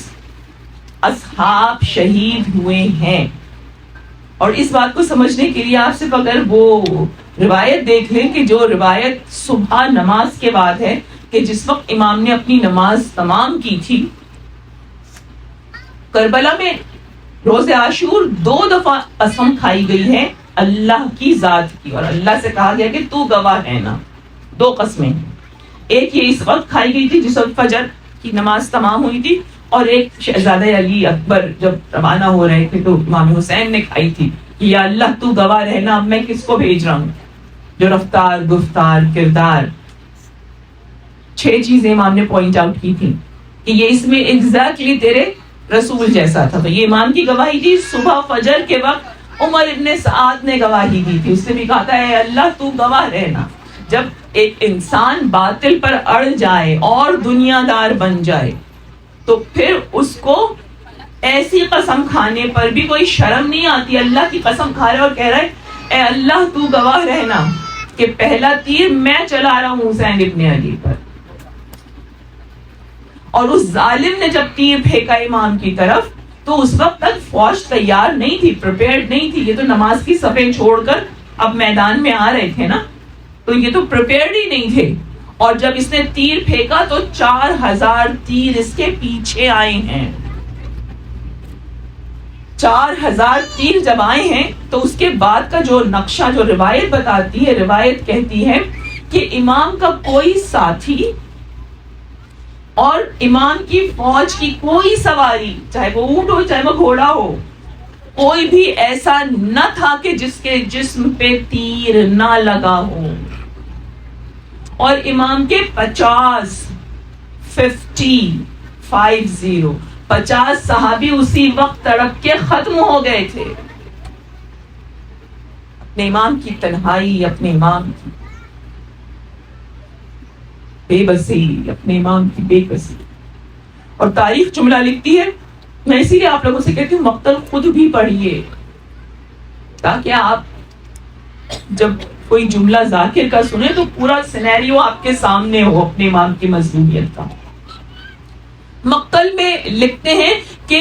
اصحاب شہید ہوئے ہیں۔ اور اس بات کو سمجھنے کے لیے آپ صرف اگر وہ روایت دیکھ لیں کہ جو روایت صبح نماز کے بعد ہے کہ جس وقت امام نے اپنی نماز تمام کی تھی، کربلا میں روز عاشور 2 دفعہ قسم کھائی گئی ہے اللہ کی ذات کی، اور اللہ سے کہا گیا کہ تو گواہ ہے نا، 2 قسمیں۔ ایک یہ اس وقت کھائی گئی تھی جس وقت فجر کی نماز تمام ہوئی تھی، اور ایک شہزادہ علی اکبر جب روانہ ہو رہے تھے تو امام حسین نے کھائی تھی کہ یا اللہ تو گواہ رہنا، اب میں کس کو بھیج رہا ہوں۔ جو رفتار، گفتار، کردار، 6 چیزیں امام نے پوائنٹ آؤٹ کی تھی کہ یہ اس میں ایگزیکٹلی تیرے رسول جیسا تھا۔ تو یہ امام کی گواہی تھی۔ صبح فجر کے وقت عمر ابن سعد نے گواہی دی تھی، اس سے بھی کہا تھا اے اللہ تو گواہ رہنا۔ جب ایک انسان باطل پر اڑ جائے اور دنیا دار بن جائے تو پھر اس کو ایسی قسم کھانے پر بھی کوئی شرم نہیں آتی۔ اللہ کی قسم کھا رہا ہے اور کہہ رہا ہے اے اللہ تو گواہ رہنا کہ پہلا تیر میں چلا رہا ہوں حسین ابن علی پر۔ اور اس ظالم نے جب تیر پھینکا امام کی طرف تو اس وقت تک فوج تیار نہیں تھی، پریپیئرڈ نہیں تھی۔ یہ تو نماز کی صفیں چھوڑ کر اب میدان میں آ رہے تھے نا، تو یہ تو پریپیئرڈ ہی نہیں تھے۔ اور جب اس نے تیر پھینکا تو 4000 تیر اس کے پیچھے آئے ہیں۔ 4000 تیر جب آئے ہیں تو اس کے بعد کا جو نقشہ جو روایت بتاتی ہے، روایت کہتی ہے کہ امام کا کوئی ساتھی اور امام کی فوج کی کوئی سواری، چاہے وہ اونٹ ہو چاہے وہ گھوڑا ہو، کوئی بھی ایسا نہ تھا کہ جس کے جسم پہ تیر نہ لگا ہو۔ اور امام کے 50 صحابی اسی وقت تڑپ کے ختم ہو گئے تھے۔ اپنے امام کی تنہائی، اپنے امام کی بے بسی، اپنے امام کی بے بسی۔ اور تاریخ جملہ لکھتی ہے، میں اسی لیے آپ لوگوں سے کہتی ہوں مقتل خود بھی پڑھیے، تاکہ آپ جب کوئی جملہ ذاکر کا سنے تو پورا سینیریو آپ کے سامنے ہو اپنے امام کی مظلومیت کا۔ مقتل میں لکھتے ہیں کہ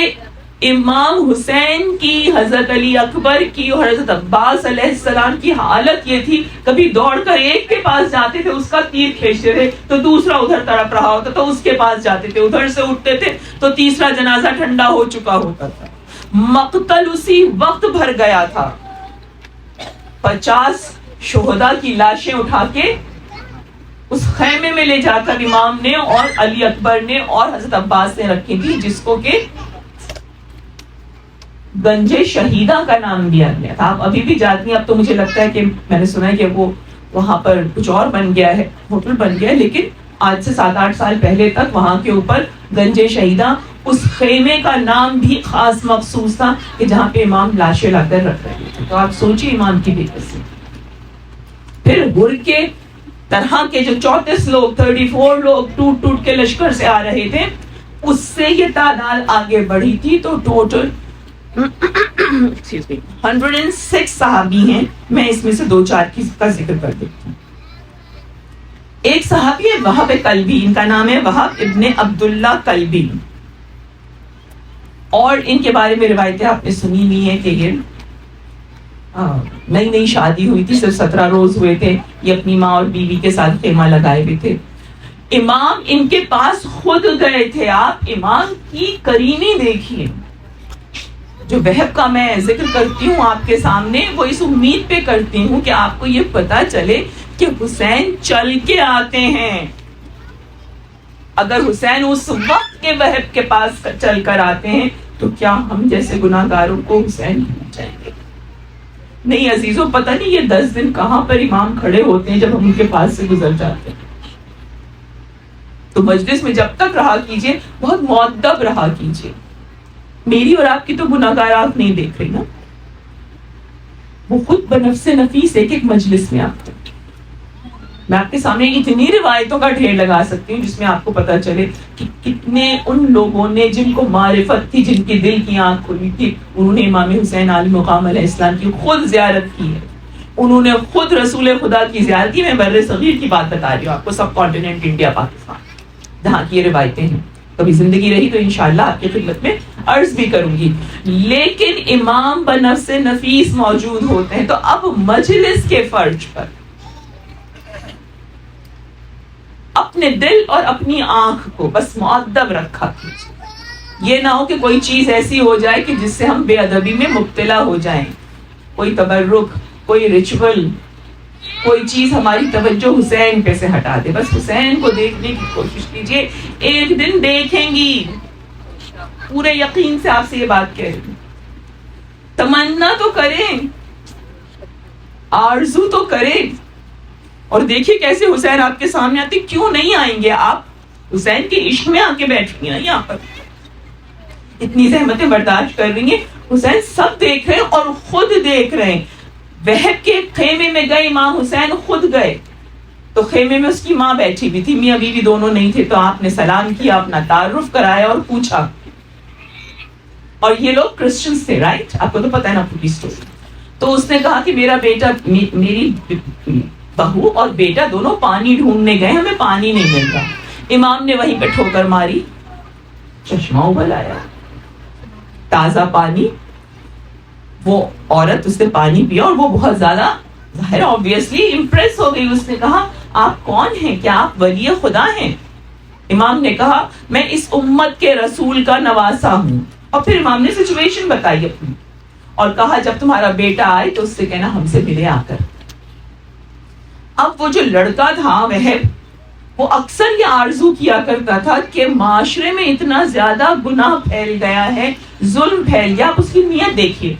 امام حسین کی، حضرت علی اکبر کی اور حضرت عباس علیہ السلام کی حالت یہ تھی، کبھی دوڑ کر ایک کے پاس جاتے تھے، اس کا تیر کھینچتے تھے تو دوسرا ادھر تڑپ رہا ہوتا تو اس کے پاس جاتے تھے، ادھر سے اٹھتے تھے تو تیسرا جنازہ ٹھنڈا ہو چکا ہوتا تھا۔ مقتل اسی وقت بھر گیا تھا۔ 50 شہداء کی لاشیں اٹھا کے اس خیمے میں لے جا کر امام نے اور علی اکبر نے اور حضرت عباس نے رکھی تھی، جس کو کہ گنج شہیدہ کا نام دیا گیا تھا۔ آپ ابھی بھی جاتی ہیں، اب تو مجھے لگتا ہے کہ میں نے سنا ہے کہ وہ وہاں پر کچھ اور بن گیا ہے، ہوٹل بن گیا ہے، لیکن آج سے 7-8 سال پہلے تک وہاں کے اوپر گنج شہیدہ اس خیمے کا نام بھی خاص مخصوص تھا کہ جہاں پہ امام لاشیں لا کر رکھ رہے تھے۔ تو آپ سوچیے امام کی بے بسی۔ پھر گر کے طرح کے جو 34 لوگ، 34 لوگ ٹوٹ ٹوٹ کے لشکر سے آ رہے تھے، اس سے یہ تعداد آگے بڑھی تھی، تو ٹوٹل 106 صحابی ہیں۔ میں اس میں سے 2-4 کا ذکر کر دیتی ہوں۔ ایک صحابی ہے وہب کلبی، ان کا نام ہے وہب ابن عبداللہ کلبی، اور ان کے بارے میں روایتیں آپ نے سنی نہیں ہے کہ یہ نئی نئی شادی ہوئی تھی، صرف 17 روز ہوئے تھے، یہ اپنی ماں اور بیوی کے ساتھ خیمہ لگائے ہوئے تھے. امام ان کے پاس خود گئے تھے. آپ امام کی کرینی دیکھیے. جو وہب کا میں ذکر کرتی ہوں آپ کے سامنے، وہ اس امید پہ کرتی ہوں کہ آپ کو یہ پتا چلے کہ حسین چل کے آتے ہیں. اگر حسین اس وقت کے وہب کے پاس چل کر آتے ہیں تو کیا ہم جیسے گناہگاروں کو حسین پہنچائیں گے؟ نہیں عزیزوں، پتہ نہیں یہ 10 دن کہاں پر امام کھڑے ہوتے ہیں جب ہم ان کے پاس سے گزر جاتے ہیں. تو مجلس میں جب تک رہا کیجئے بہت مؤدب رہا کیجئے. میری اور آپ کی تو گناہگار آپ نہیں دیکھ رہی نا، وہ خود بنفس نفیس ایک ایک مجلس میں آتے. میں آپ کے سامنے اتنی روایتوں کا ڈھیر لگا سکتی ہوں جس میں آپ کو پتا چلے کہ کتنے ان لوگوں نے جن کو معرفت تھی، جن کی دل کی آنکھ کھلی تھی، انہوں نے امام حسین علیہ مقام علیہ السلام کی خود زیارت کی ہے. انہوں نے خود رسول خدا کی زیارت کی. میں بر صغیر کی بات بتا رہی ہوں آپ کو، سب کانٹیننٹ انڈیا پاکستان جہاں کی یہ روایتیں ہیں. کبھی زندگی رہی تو انشاءاللہ آپ کی خدمت میں عرض بھی کروں گی. لیکن امام بنفس نفیس موجود ہوتے ہیں. تو اب مجلس کے فرش پر اپنے دل اور اپنی آنکھ کو بس مؤدب رکھا کیجیے. یہ نہ ہو کہ کوئی چیز ایسی ہو جائے کہ جس سے ہم بے ادبی میں مبتلا ہو جائیں. کوئی تبرک، کوئی ریچول، کوئی چیز ہماری توجہ حسین پہ سے ہٹا دے. بس حسین کو دیکھنے کی کوشش کیجیے. ایک دن دیکھیں گی. پورے یقین سے آپ سے یہ بات کہہ رہی ہوں. تمنا تو کریں، آرزو تو کریں. اور دیکھیے کیسے حسین آپ کے سامنے آتے. کیوں نہیں آئیں گے آپ؟ حسین کے عشق میں آ کے بیٹھیں گے یہاں پر. اتنی زحمتیں برداشت کر رہی ہیں. حسین سب دیکھ رہے ہیں اور خود دیکھ رہے ہیں. وہب کے خیمے میں گئے امام حسین، خود گئے تو خیمے میں اس کی ماں بیٹھی ہوئی تھی، میاں بیوی دونوں نہیں تھے. تو آپ نے سلام کیا، اپنا تعارف کرایا اور پوچھا. اور یہ لوگ کرسچنز تھے، رائٹ؟ آپ کو تو پتہ ہے نا پوری اسٹوری. تو اس نے کہا کہ میرا بیٹا، میری بہو اور بیٹا دونوں پانی ڈھونڈنے گئے، ہمیں پانی نہیں مل رہا. امام نے وہیں پہ ٹھوکر ماری، چشمہ ابل آیا، تازہ پانی. وہ عورت اس نے پانی پیا اور وہ بہت زیادہ ظاہر obviously امپریس ہو گئی. اس نے کہا آپ کون ہیں؟ کیا آپ ولی خدا ہیں؟ امام نے کہا میں اس امت کے رسول کا نواسا ہوں. اور پھر امام نے سچویشن بتائی اپنی اور کہا جب تمہارا بیٹا آئے تو اس سے کہنا ہم سے ملے آ کر. اب وہ جو لڑکا تھا وہ اکثر یہ آرزو کیا کرتا تھا کہ معاشرے میں اتنا زیادہ گناہ پھیل گیا ہے، ظلم پھیل گیا. آپ اس کی نیت دیکھیے.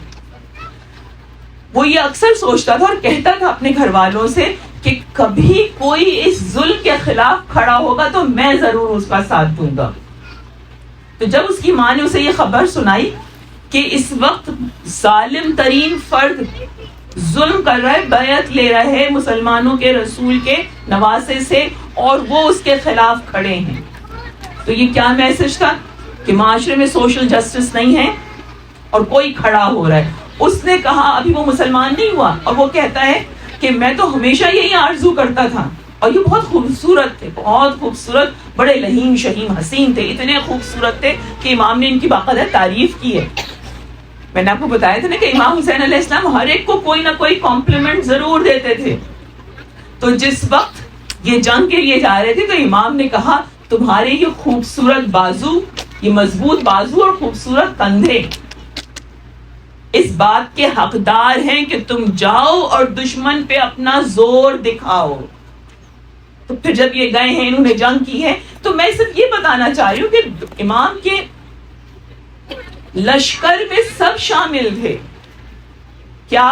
وہ یہ اکثر سوچتا تھا اور کہتا تھا اپنے گھر والوں سے کہ کبھی کوئی اس ظلم کے خلاف کھڑا ہوگا تو میں ضرور اس کا ساتھ دوں گا. تو جب اس کی ماں نے اسے یہ خبر سنائی کہ اس وقت ظالم ترین فرد ظلم کر رہا ہے، بیعت لے رہا ہے مسلمانوں کے رسول کے نواسے سے اور وہ اس کے خلاف کھڑے ہیں، تو یہ کیا میسج تھا کہ معاشرے میں سوشل جسٹس نہیں ہے اور کوئی کھڑا ہو رہا ہے. اس نے کہا ابھی وہ مسلمان نہیں ہوا اور وہ کہتا ہے کہ میں تو ہمیشہ یہی آرزو کرتا تھا. اور یہ بہت خوبصورت تھے، بہت خوبصورت، بڑے لہیم شہیم حسین تھے، اتنے خوبصورت تھے کہ امام نے ان کی باقاعدہ تعریف کی ہے. میں نے آپ کو بتایا تھا نا کہ امام حسین علیہ السلام ہر ایک کو کوئی نہ کوئی کمپلیمنٹ ضرور دیتے تھے. تو جس وقت یہ جنگ کے لیے جا رہے تھے تو امام نے کہا تمہارے یہ خوبصورت بازو، یہ مضبوط بازو اور خوبصورت کندھے اس بات کے حقدار ہیں کہ تم جاؤ اور دشمن پہ اپنا زور دکھاؤ. تو پھر جب یہ گئے ہیں، انہوں نے جنگ کی ہے. تو میں صرف یہ بتانا چاہ رہی ہوں کہ امام کے لشکر میں سب شامل تھے. کیا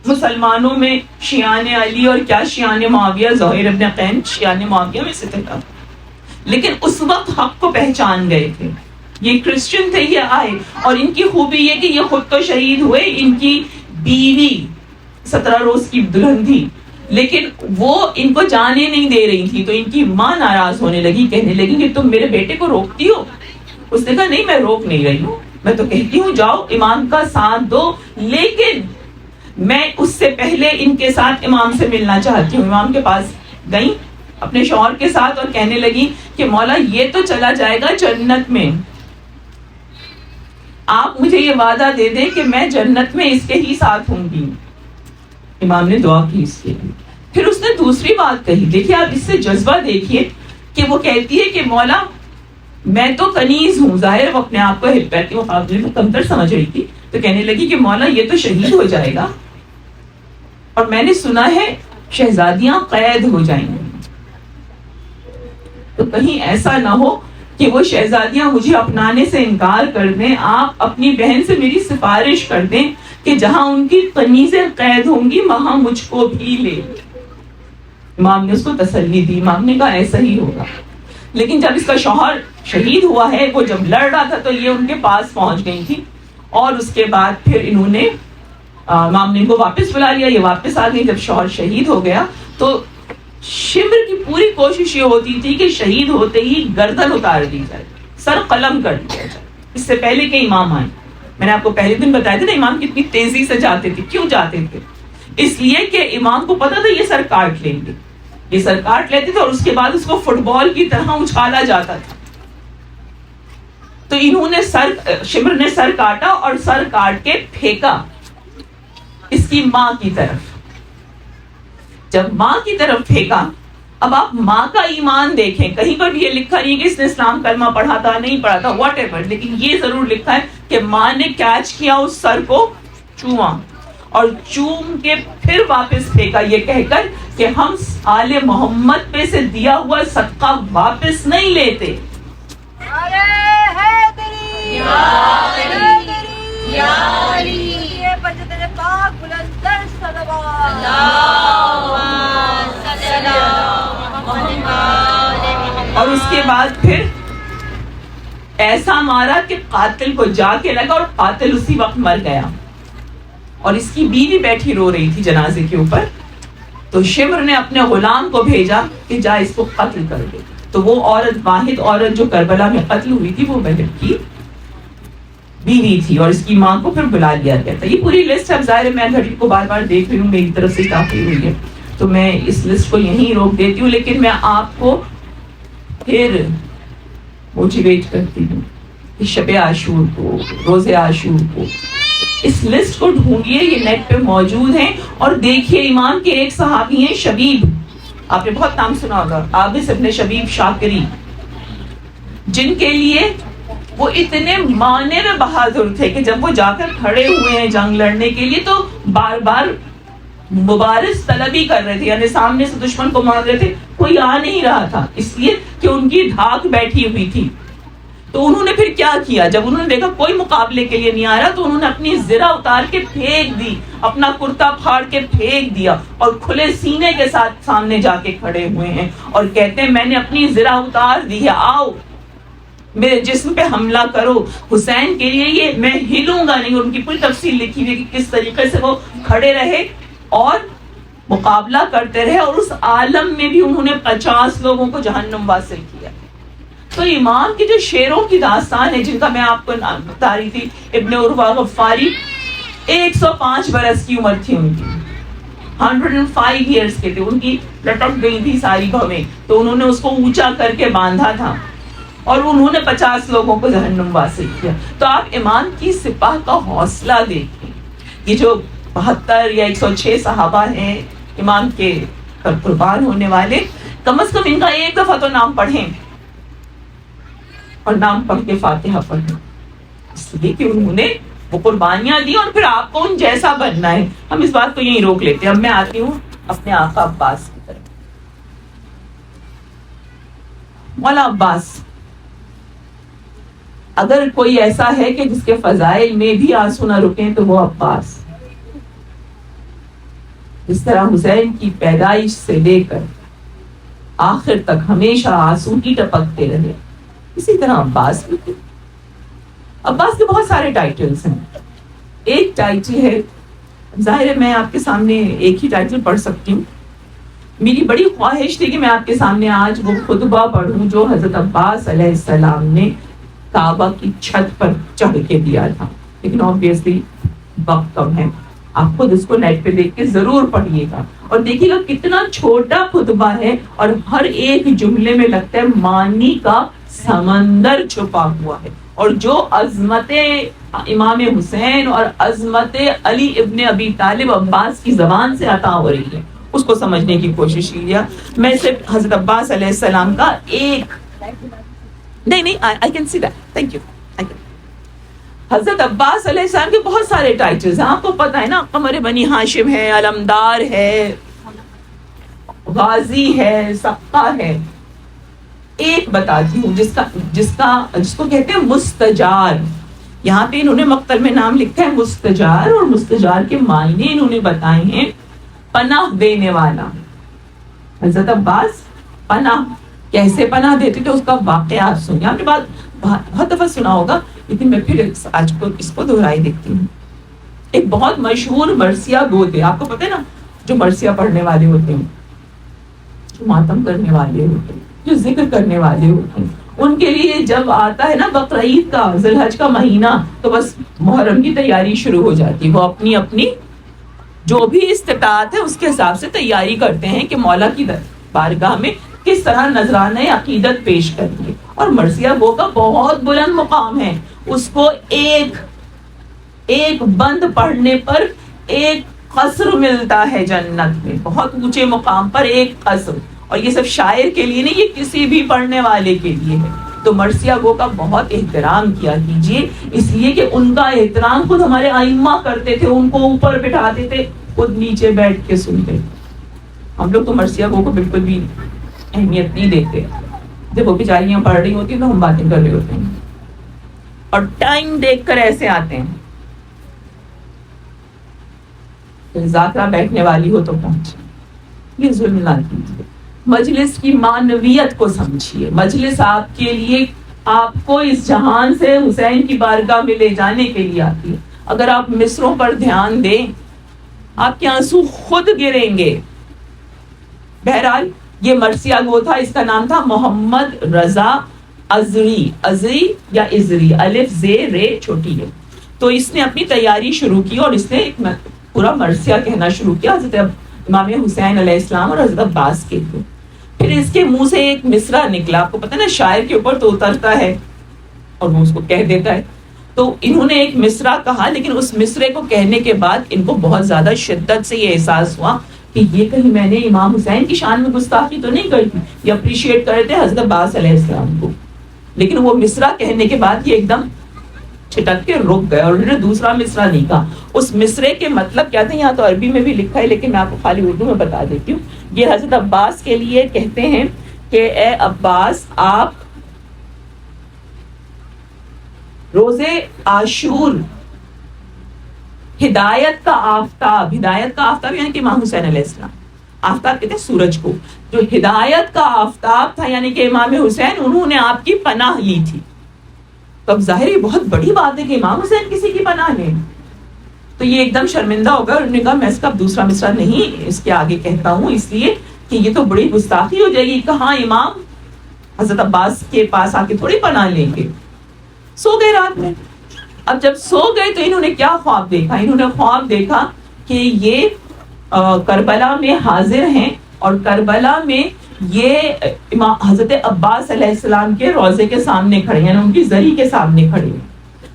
مسلمانوں میں شیعان علی اور کیا شیعان معاویہ، زہیر ابن قین شیعان معاویہ میں سے تھا، لیکن اس وقت حق کو پہچان گئے تھے. یہ کرسچن تھے، یہ آئے. اور ان کی خوبی یہ کہ یہ خود تو شہید ہوئے، ان کی بیوی 17 روز کی دلہن تھی، لیکن وہ ان کو جانے نہیں دے رہی تھی. تو ان کی ماں ناراض ہونے لگی، کہنے لگی کہ تم میرے بیٹے کو روکتی ہو. اس نے کہا نہیں میں روک نہیں رہی ہوں، میں تو کہتی ہوں جاؤ امام کا ساتھ دو، لیکن میں اس سے پہلے ان کے ساتھ امام سے ملنا چاہتی ہوں، امام کے پاس گئیں اپنے شوہر کے ساتھ اور کہنے لگی کہ مولا یہ تو چلا جائے گا جنت میں، آپ مجھے یہ وعدہ دے دیں کہ میں جنت میں اس کے ہی ساتھ ہوں گی۔ امام نے دعا کی اس کے لیے۔ پھر اس نے دوسری بات کہی، دیکھیے آپ اس سے جذبہ دیکھیے کہ وہ کہتی ہے کہ مولا میں تو کنیز ہوں، ظاہر وہ اپنے آپ کو ہپیٹ کے مقابلے میں کمتر سمجھ رہی تھی، تو کہنے لگی کہ مولا یہ تو شہید ہو جائے گا، اور میں نے سنا ہے شہزادیاں قید ہو جائیں گی، تو کہیں ایسا نہ ہو کہ وہ شہزادیاں مجھے اپنانے سے انکار کر دیں، آپ اپنی بہن سے میری سفارش کر دیں کہ جہاں ان کی قمیضیں قید ہوں گی وہاں مجھ کو بھی لے۔ امام نے اس کو تسلی دی، امام نے کہا ایسا ہی ہوگا۔ لیکن جب اس کا شوہر شہید ہوا ہے، وہ جب لڑ رہا تھا تو یہ ان کے پاس پہنچ گئی تھی، اور اس کے بعد پھر انہوں نے امام نے ان کو واپس بلا لیا، یہ واپس آ گئی۔ جب شوہر شہید ہو گیا تو شمر کی پوری کوشش یہ ہوتی تھی کہ شہید ہوتے ہی گردن اتار دی جائے، سر قلم کر دیا جائے، اس سے پہلے کہ امام آئے۔ میں نے آپ کو پہلے دن بتایا تھا نا امام کتنی تیزی سے جاتے تھے، کیوں جاتے تھے؟ اس لیے کہ امام کو پتا تھا یہ سر کاٹ لیں گے، یہ سر کاٹ لیتے تھے اور اس کے بعد اس کو فٹ بال کی طرح اچھالا جاتا تھا۔ تو انہوں نے شمر نے سر کاٹا اور سر کاٹ کے پھینکا اس کی ماں کی طرف۔ جب ماں کی طرف پھینکا، اب آپ ماں کا ایمان دیکھیں، کہیں پر بھی یہ لکھا نہیں کہ اس نے اسلام کلمہ پڑھا تھا نہیں پڑھا تھا واٹ ایور، لیکن یہ ضرور لکھا ہے کہ ماں نے کیچ کیا اس سر کو، چوما اور چوم کے پھر واپس پھینکا، یہ کہہ کر کہ ہم آل محمد پہ سے دیا ہوا صدقہ واپس نہیں لیتے۔ اور اس کے بعد پھر ایسا مارا کہ قاتل کو جا کے لگا اور قاتل اسی وقت مر گیا، اور اس کی بیوی بیٹھی رو رہی تھی جنازے کے اوپر۔ تو شمر نے اپنے غلام کو بھیجا کہ جا اس کو قتل کر دے۔ تو وہ عورت، واحد عورت جو کربلا میں قتل ہوئی تھی، وہ بہن کی بیوی تھی، اور اس کی ماں کو پھر بلا لیا گیا تھا۔ یہ پوری لسٹ اب ظاہر ہے میں گھڑی کو بار بار دیکھ رہی ہوں، میری طرف سے کافی ہوئی ہے، تو میں اس لسٹ کو یہیں روک دیتی ہوں، لیکن میں آپ کو پھر موٹیویٹ کرتی ہوں کہ شب عاشور کو، روز عاشور کو اس لسٹ کو ڈھونڈیے، یہ نیٹ پہ موجود ہیں، اور دیکھیے امام کے ایک صحابی ہیں شبیب، آپ نے بہت نام سنا ہوگا، عابس ابن شبیب شاکری، جن کے لیے وہ اتنے معنی میں بہادر تھے کہ جب وہ جا کر کھڑے ہوئے ہیں جنگ لڑنے کے لیے تو بار بار مبارز طلبی کر رہے تھے، یعنی سامنے سے دشمن کو مار رہے تھے، کوئی آ نہیں رہا تھا، اس لیے کہ ان کی دھاک بیٹھی ہوئی تھی۔ تو انہوں نے پھر کیا کیا، جب انہوں نے دیکھا کوئی مقابلے کے لیے نہیں آ رہا تو انہوں نے اپنی زرہ اتار کے پھینک دی، اپنا کرتا پھاڑ کے پھینک دیا، اور کھلے سینے کے ساتھ سامنے جا کے کھڑے ہوئے ہیں اور کہتے ہیں میں نے اپنی زرہ اتار دی ہے، آؤ میرے جسم پہ حملہ کرو۔ حسین کے لیے یہ میں ہلوں گا نہیں، ان کی پوری تفصیل لکھی ہوئی کہ کس طریقے سے وہ کھڑے رہے اور مقابلہ کرتے رہے، اور اس عالم میں بھی انہوں نے 50 لوگوں کو جہنم واصل کیا۔ تو امام کی جو شیروں کی داستان ہے، جن کا میں آپ کو بتا رہی تھی، ابن عروہ غفاری 105 برس کی عمر تھی ان کی، 105 ایئرس کے تھے، ان کی لٹک گئی تھی ساری بھویں، تو انہوں نے اس کو اونچا کر کے باندھا تھا اور انہوں نے 50 لوگوں کو جہنم واصل کیا۔ تو آپ امام کی سپاہ کا حوصلہ دیکھیں، یہ جو 72 یا 106 صحابہ ہیں امام کے قربان ہونے والے، کم از کم ان کا ایک دفعہ تو نام پڑھیں اور نام پڑھ کے فاتحہ پڑھیں، اس لیے کہ انہوں نے وہ قربانیاں دی اور پھر آپ کو ان جیسا بننا ہے۔ ہم اس بات کو یہیں روک لیتے ہیں۔ اب میں آتی ہوں اپنے آقا عباس کی طرف۔ مولا عباس، اگر کوئی ایسا ہے کہ جس کے فضائل میں بھی آنسو نہ رکیں تو وہ عباس، جس طرح حسین کی پیدائش سے لے کر آخر تک ہمیشہ آنسو ہی ٹپکتے رہے، اسی طرح عباس بھی تھے۔ عباس کے بہت سارے ٹائٹلز ہیں، ایک ٹائٹل ہے، ظاہر ہے میں آپ کے سامنے ایک ہی ٹائٹل پڑھ سکتی ہوں، میری بڑی خواہش تھی کہ میں آپ کے سامنے آج وہ خطبہ پڑھوں جو حضرت عباس علیہ السلام نے کعبہ کی چھت پر چڑھ کے دیا تھا، لیکن obviously وقت کم ہے آپ خود اس کو نیٹ پہ دیکھ کے ضرور پڑھیے گا اور دیکھیے گا کتنا چھوٹا خطبہ ہے اور ہر ایک جملے میں لگتا ہے معنی کا سمندر چھپا ہوا ہے. اور جو عظمت امام حسین اور عظمت علی ابن ابی طالب عباس کی زبان سے عطا ہو رہی ہے اس کو سمجھنے کی کوشش کیجیے. میں صرف حضرت عباس علیہ السلام کا ایک نہیں I can see that. Thank you. حضرت عباس علیہ السلام کے بہت سارے ٹائٹلز ہیں, آپ کو پتا ہے نا, قمر بنی ہاشم ہے, علمدار ہے, غازی ہے, سقا ہے. ایک بتاتی ہوں جس کو کہتے ہیں مستجار. یہاں پہ انہوں نے مقتل میں نام لکھا ہے مستجار, اور مستجار کے معنی انہوں نے بتائے ہیں پناہ دینے والا. حضرت عباس پناہ کیسے پناہ دیتے تھے اس کا واقعہ آپ سنیے. آپ نے بہت دفعہ سنا ہوگا لیکن میں پھر آج کو اس کو دہرائی دیکھتی ہوں. ایک بہت مشہور مرثیہ گو تھے, آپ کو پتہ ہے نا, جو مرثیہ پڑھنے والے ہوتے ہیں, جو ماتم کرنے والے ہوتے ہیں, جو ذکر کرنے والے ہوتے ہیں, ان کے لیے جب آتا ہے نا بقرعید کا ذی الحج کا مہینہ تو بس محرم کی تیاری شروع ہو جاتی. وہ اپنی اپنی جو بھی استطاعت ہے اس کے حساب سے تیاری کرتے ہیں کہ مولا کی بارگاہ میں کس طرح نذرانہ عقیدت پیش کریں گے. اور مرثیہ گو کا بہت بلند مقام ہے. اس کو ایک بند پڑھنے پر ایک قصر ملتا ہے جنت میں, بہت اونچے مقام پر ایک قصر. اور یہ سب شاعر کے لیے نہیں, یہ کسی بھی پڑھنے والے کے لیے ہے. تو مرثیہ گو کا بہت احترام کیا کیجیے, اس لیے کہ ان کا احترام خود ہمارے ائمہ کرتے تھے, ان کو اوپر بٹھاتے تھے, خود نیچے بیٹھ کے سنتے. ہم لوگ تو مرثیہ گو کو بالکل بھی اہمیت نہیں دیتے. جب وہ بیچاریاں پڑھ رہی ہوتی ہیں تو ہم باتیں کر رہے ہوتے ہیں اور ٹائم دیکھ کر ایسے آتے ہیں. ذاکرہ بیٹھنے والی ہو تو پہنچے, یہ ظلم نہ کیجیے. مجلس کی معنویت کو سمجھیے. مجلس آپ کے لیے, آپ کو اس جہان سے حسین کی بارگاہ میں لے جانے کے لیے آتی ہے. اگر آپ مصروں پر دھیان دیں آپ کے آنسو خود گریں گے. بہرحال یہ مرثیہ گو تھا, اس کا نام تھا محمد رضا ازری. ازری یا ازری, الف زے رے چھوٹی ہے. تو اس نے اپنی تیاری شروع کی اور اس نے ایک پورا مرثیہ کہنا شروع کیا حضرت امام حسین علیہ السلام اور حضرت عباس کے لیے. پھر اس کے منہ سے ایک مصرع نکلا. آپ کو پتہ نا شاعر کے اوپر تو اترتا ہے اور وہ اس کو کہہ دیتا ہے. تو انہوں نے ایک مصرع کہا, لیکن اس مصرے کو کہنے کے بعد ان کو بہت زیادہ شدت سے یہ احساس ہوا کہ یہ کہیں میں نے امام حسین کی شان میں گستاخی تو نہیں کری تھی. یہ اپریشیٹ کر رہے تھے حضرت عباس علیہ السلام کو, لیکن وہ مصرع کہنے کے بعد یہ ایک دم چھٹک کے رک گئے اور انہوں نے دوسرا مصرع نہیں کہا. اس مصرے کے مطلب کیا تھے یہاں تو عربی میں بھی لکھا ہے لیکن میں آپ کو خالی اردو میں بتا دیتی ہوں. یہ حضرت عباس کے لیے کہتے ہیں کہ اے عباس, آپ روزے عاشور ہدایت کا آفتاب, ہدایت کا آفتاب یعنی کہ امام حسین علیہ السلام, آفتاب کہتے ہیں سورج کو, جو ہدایت کا آفتاب تھا یعنی کہ امام حسین, انہوں نے آپ کی پناہ لی تھی. تو اب ظاہر یہ بہت بڑی بات ہے کہ امام حسین کسی کی پناہ لیں. تو یہ ایک دم شرمندہ ہو گیا اور انہوں نے کہا میں اس کا دوسرا مصرع نہیں اس کے آگے کہتا ہوں, اس لیے کہ یہ تو بڑی گستاخی ہو جائے گی. کہاں امام حضرت عباس کے پاس آ کے تھوڑی پناہ لیں گے. سو گئے رات میں. اب جب سو گئے تو انہوں نے کیا خواب دیکھا, انہوں نے خواب دیکھا کہ یہ کربلا میں حاضر ہیں اور کربلا میں یہ حضرت عباس علیہ السلام کے روضے کے سامنے کھڑے ہیں, ان کی زری کے سامنے کھڑے ہیں.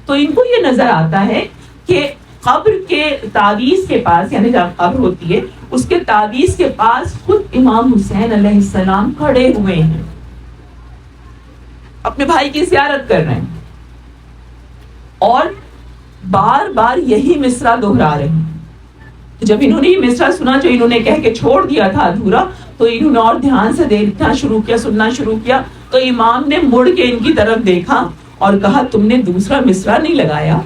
تو ان کو یہ نظر آتا ہے کہ قبر کے تعویذ کے پاس, یعنی جب قبر ہوتی ہے اس کے تعویذ کے پاس خود امام حسین علیہ السلام کھڑے ہوئے ہیں, اپنے بھائی کی زیارت کر رہے ہیں اور بار بار یہی مصرع دہرا رہے ہیں. جب انہوں نے یہ مصرع سنا جو انہوں نے کہہ کے چھوڑ دیا تھا ادھورا, تو انہوں نے اور دھیان سے دیکھنا شروع کیا, سننا شروع کیا. تو امام نے مڑ کے ان کی طرف دیکھا اور کہا تم نے دوسرا مصرع نہیں لگایا.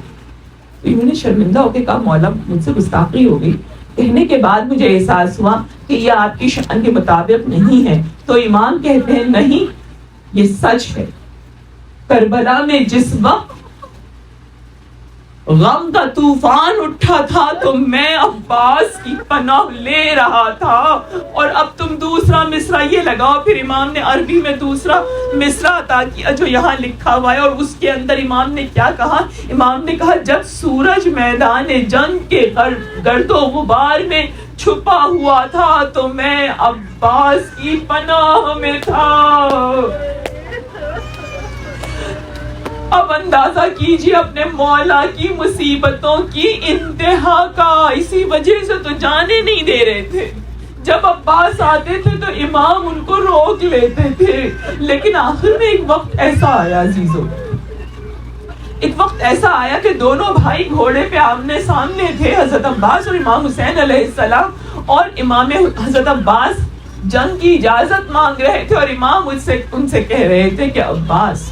تو انہوں نے شرمندہ ہو کے کہا مولا مجھ سے گستاخی ہو گئی. کہنے کے بعد مجھے احساس ہوا کہ یہ آپ کی شان کے مطابق نہیں ہے. تو امام کہتے ہیں نہیں یہ سچ ہے. کربلا میں جس وقت غم کا طوفان اٹھا تھا تو میں عباس کی پناہ لے رہا تھا. اور اب تم دوسرا مصرع یہ لگاؤ. پھر امام نے عربی میں دوسرا مصرع عطا کیا جو یہاں لکھا ہوا ہے, اور اس کے اندر امام نے کیا کہا؟ امام نے کہا جب سورج میدان جنگ کے گرد و غبار میں چھپا ہوا تھا تو میں عباس کی پناہ میں تھا. اب اندازہ کیجیے اپنے مولا کی مصیبتوں کی انتہا کا. اسی وجہ سے تو جانے نہیں دے رہے تھے. جب عباس آتے تھے تو امام ان کو روک لیتے تھے. لیکن آخر میں ایک وقت ایسا آیا عزیزوں, ایک وقت ایسا آیا کہ دونوں بھائی گھوڑے پہ آمنے سامنے تھے, حضرت عباس اور امام حسین علیہ السلام. اور امام حضرت عباس جنگ کی اجازت مانگ رہے تھے, اور امام ان سے کہہ رہے تھے کہ عباس